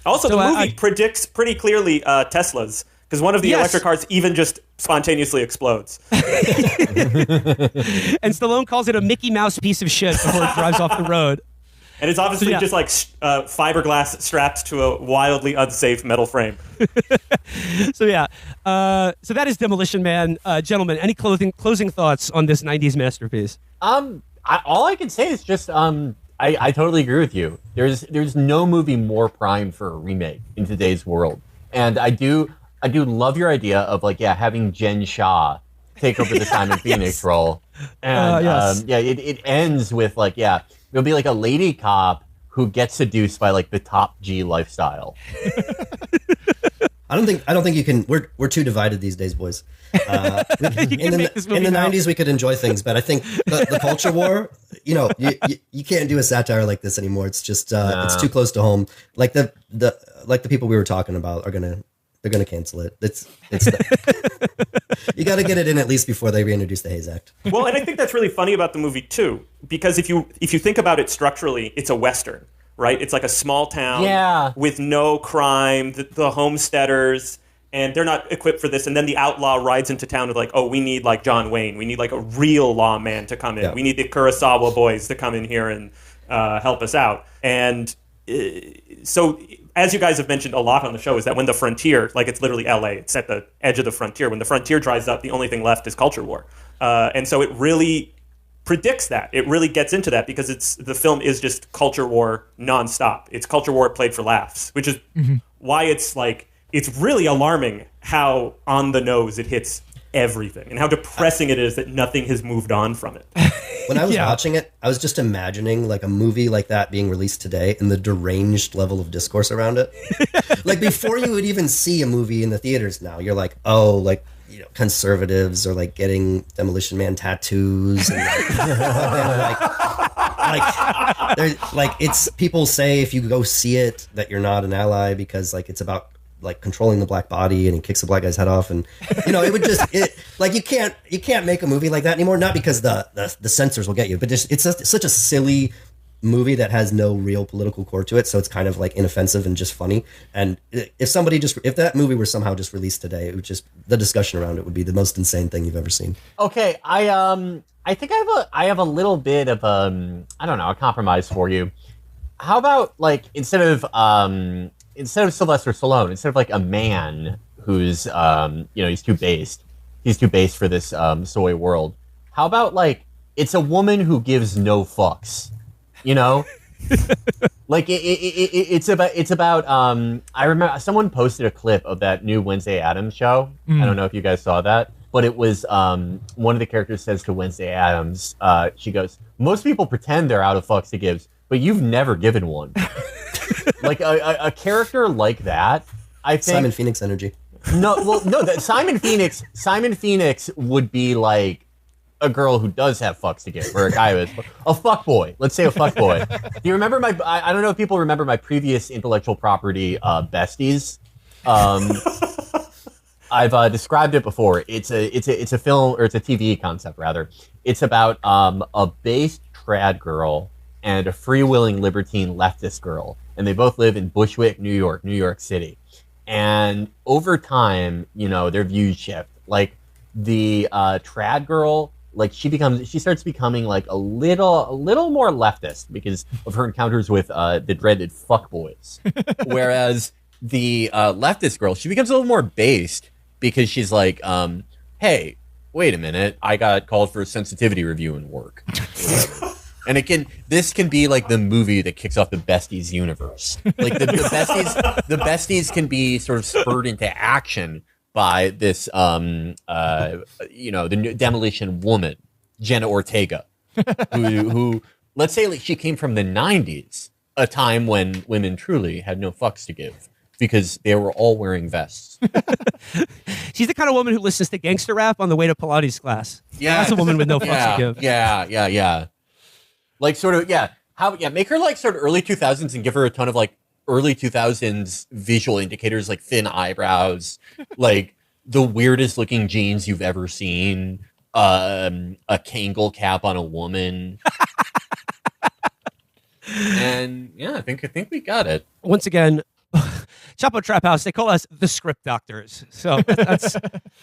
Also, So, the movie predicts pretty clearly Teslas, because one of the Yes. electric cars even just spontaneously explodes. And Stallone calls it a Mickey Mouse piece of shit before it drives off the road. And it's obviously just like fiberglass strapped to a wildly unsafe metal frame. So yeah, so that is Demolition Man. Gentlemen, any closing thoughts on this 90s masterpiece? All I can say is just I totally agree with you. There's no movie more primed for a remake in today's world, and I do love your idea of like having Jen Shah take over the Simon Phoenix role, and yes. It ends with like it'll be like a lady cop who gets seduced by like the top G lifestyle. I don't think you can. We're too divided these days, boys. In the 90s, we could enjoy things, but I think the culture war. You can't do a satire like this anymore. It's just it's too close to home. Like the people we were talking about they're gonna cancel it. It's you got to get it in at least before they reintroduce the Hayes Act. Well, and I think that's really funny about the movie too, because if you think about it structurally, it's a Western, right? It's like a small town with no crime, the homesteaders, and they're not equipped for this. And then the outlaw rides into town with like, oh, we need like John Wayne. We need like a real lawman to come in. Yeah. We need the Kurosawa boys to come in here and help us out. And so as you guys have mentioned a lot on the show, is that when the frontier, like it's literally LA, it's at the edge of the frontier. When the frontier dries up, the only thing left is culture war. And so it really predicts that. It really gets into that because the film is just culture war nonstop. It's culture war played for laughs, which is why it's really alarming how on the nose it hits everything and how depressing it is that nothing has moved on from it. When I was watching it, I was just imagining like a movie like that being released today and the deranged level of discourse around it. Like before you would even see a movie in the theaters now, you're like, oh, like, conservatives are like getting Demolition Man tattoos and like it's people say if you go see it that you're not an ally because like it's about like controlling the black body and he kicks the black guy's head off and it would just like you can't make a movie like that anymore, not because the censors will get you, but just it's such a silly movie that has no real political core to it, so it's kind of like inoffensive and just funny. And if that movie were somehow just released today, it would just, the discussion around it would be the most insane thing you've ever seen. Okay, I think I have a little bit of I don't know, a compromise for you. How about like instead of Sylvester Stallone, instead of like a man who's he's too based for this soy world, how about like it's a woman who gives no fucks? Like it's about I remember someone posted a clip of that new Wednesday Addams show. I don't know if you guys saw that, but it was one of the characters says to Wednesday Addams, she goes, most people pretend they're out of fucks to give, but you've never given one. Like a character like that, I think Simon Phoenix energy. No, that Simon Phoenix would be like a girl who does have fucks to give, or a guy who is a fuck boy. Let's say a fuck boy. Do you remember I don't know if people remember my previous intellectual property besties. I've described it before. It's a film, or it's a TV concept rather. It's about a based trad girl and a freewheeling libertine leftist girl, and they both live in Bushwick, New York City. And over time, their views shift. Like the trad girl, like she starts becoming like a little more leftist because of her encounters with the dreaded fuckboys. Whereas the leftist girl, she becomes a little more based because she's like, hey, wait a minute, I got called for a sensitivity review in work. And this can be like the movie that kicks off the Besties universe. Like the Besties can be sort of spurred into action by this, the Demolition woman, Jenna Ortega, who let's say like she came from the 90s, a time when women truly had no fucks to give because they were all wearing vests. She's the kind of woman who listens to gangster rap on the way to Pilates class. Yeah, that's a woman with no fucks to give. Yeah. Like sort of, make her like sort of early 2000s and give her a ton of like early 2000s visual indicators like thin eyebrows, like the weirdest looking jeans you've ever seen, a Kangol cap on a woman. And yeah, I think we got it. Once again, Chapo Trap House, they call us the script doctors. So that's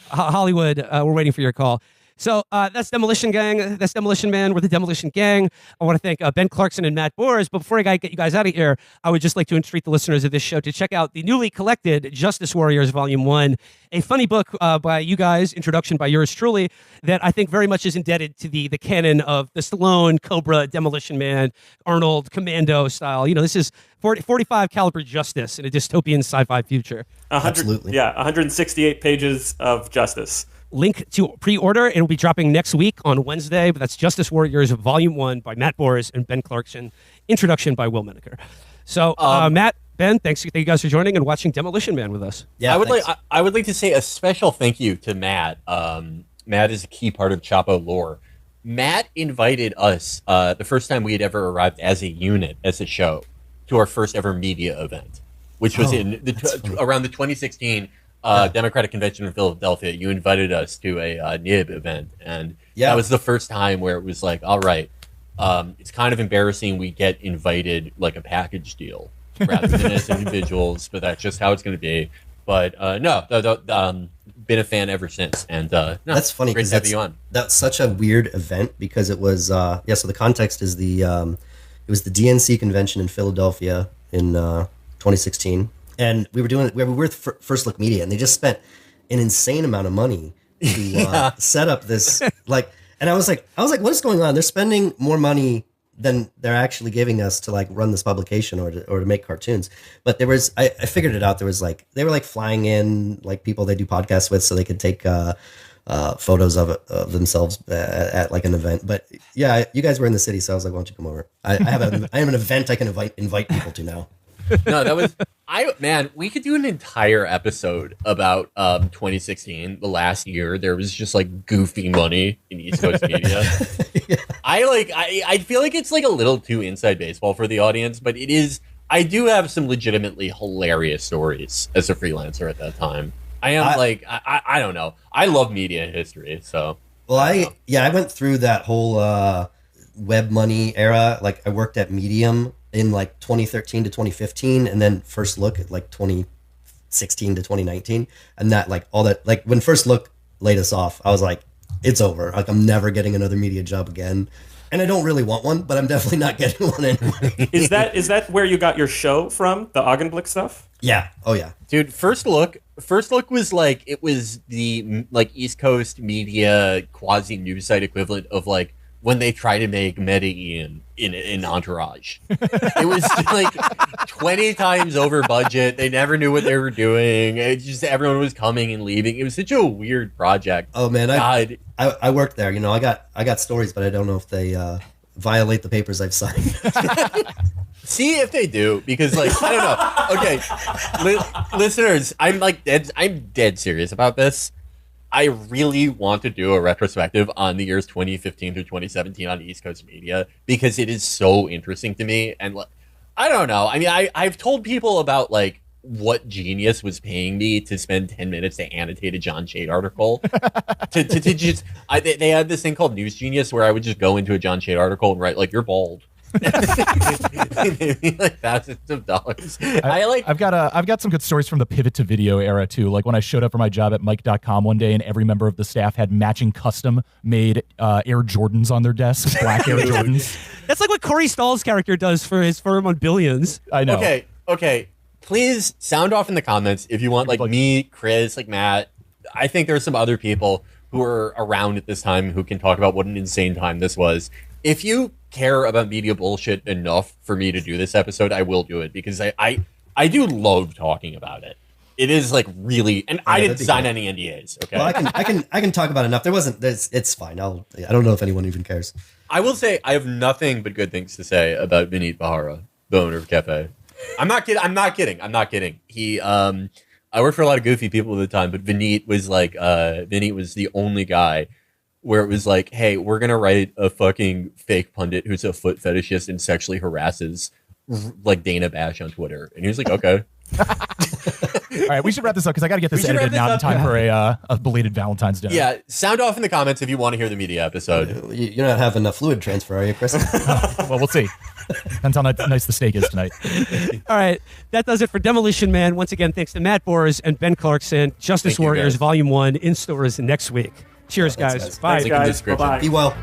Hollywood. We're waiting for your call. So that's Demolition Gang. That's Demolition Man. We're the Demolition Gang. I want to thank Ben Clarkson and Matt Boers. But before I get you guys out of here, I would just like to entreat the listeners of this show to check out the newly collected Justice Warriors Volume 1, a funny book by you guys, introduction by yours truly, that I think very much is indebted to the canon of the Stallone, Cobra, Demolition Man, Arnold, Commando style. This is 45 caliber justice in a dystopian sci-fi future. Absolutely. Yeah, 168 pages of justice. Link to pre-order. It'll be dropping next week on Wednesday, but that's Justice Warriors Volume 1 by Matt Boers and Ben Clarkson. Introduction by Will Menaker. So, Matt, Ben, thank you guys for joining and watching Demolition Man with us. Yeah, I would like to say a special thank you to Matt. Matt is a key part of Chapo lore. Matt invited us the first time we had ever arrived as a unit, as a show, to our first ever media event, which was around the 2016 Democratic Convention in Philadelphia. You invited us to a NIB event, and that was the first time where it was like, all right, it's kind of embarrassing we get invited like a package deal rather than as individuals, but that's just how it's going to be. But been a fan ever since, and that's funny because that's such a weird event because it was so the context is it was the DNC convention in Philadelphia in 2016. And we were with First Look Media, and they just spent an insane amount of money to set up this and I was like, what is going on? They're spending more money than they're actually giving us to like run this publication or to make cartoons. But there was, I figured it out. There was like, they were like flying in like people they do podcasts with so they could take photos of themselves at like an event. But yeah, you guys were in the city, so I was like, why don't you come over? I have an event I can invite people to now. No, that was we could do an entire episode about 2016, the last year. There was just like goofy money in East Coast media. I feel like it's like a little too inside baseball for the audience, but it is. I do have some legitimately hilarious stories as a freelancer at that time. I don't know. I love media history, so. Well, I went through that whole web money era. Like I worked at Medium in like 2013 to 2015, and then First Look at like 2016 to 2019, and that like all that like when First Look laid us off, I was like, it's over. Like I'm never getting another media job again, and I don't really want one, but I'm definitely not getting one anyway. Is that where you got your show from? The Augenblick stuff? Yeah. Oh yeah, dude. First Look was like it was the like East Coast media quasi news site equivalent of like when they try to make Medellin in Entourage. It was like 20 times over budget. They never knew what they were doing. It just everyone was coming and leaving. It was such a weird project. Oh man, I worked there. You know, I got stories, but I don't know if they violate the papers I've signed. See if they do, because like I don't know. Okay, listeners, I'm dead serious about this. I really want to do a retrospective on the years 2015 through 2017 on East Coast media because it is so interesting to me. And I don't know. I mean, I've told people about like what genius was paying me to spend 10 minutes to annotate a John Shade article. to just, they had this thing called News Genius where I would just go into a John Shade article and write, like, you're bald. Maybe like thousands of dollars. I've got some good stories from the pivot to video era too. Like when I showed up for my job at Mike.com one day and every member of the staff had matching custom made Air Jordans on their desk, black Air Jordans. That's like what Corey Stoll's character does for his firm on Billions. I know. Okay. Please sound off in the comments if you want, like me, Chris, like Matt. I think there's some other people who are around at this time who can talk about what an insane time this was. If you care about media bullshit enough for me to do this episode, I will do it because I do love talking about it. It is like really, and I didn't sign any NDAs. Okay, well, I can talk about enough. It's fine. I don't know if anyone even cares. I will say I have nothing but good things to say about Vineet Bihara, the owner of Cafe. I'm not kidding. He I worked for a lot of goofy people at the time, but Vineet was the only guy where it was like, hey, we're going to write a fucking fake pundit who's a foot fetishist and sexually harasses like Dana Bash on Twitter. And he was like, okay. All right, we should wrap this up because I got to get this edited now in time for a belated Valentine's Day. Yeah, sound off in the comments if you want to hear the media episode. You're not having a fluid transfer, are you, Chris? Well, we'll see. Depends how nice the steak is tonight. All right, that does it for Demolition Man. Once again, thanks to Matt Boers and Ben Clarkson. Justice Warriors Volume 1 in stores next week. Cheers, guys. Bye. Guys. Bye-bye. Be well.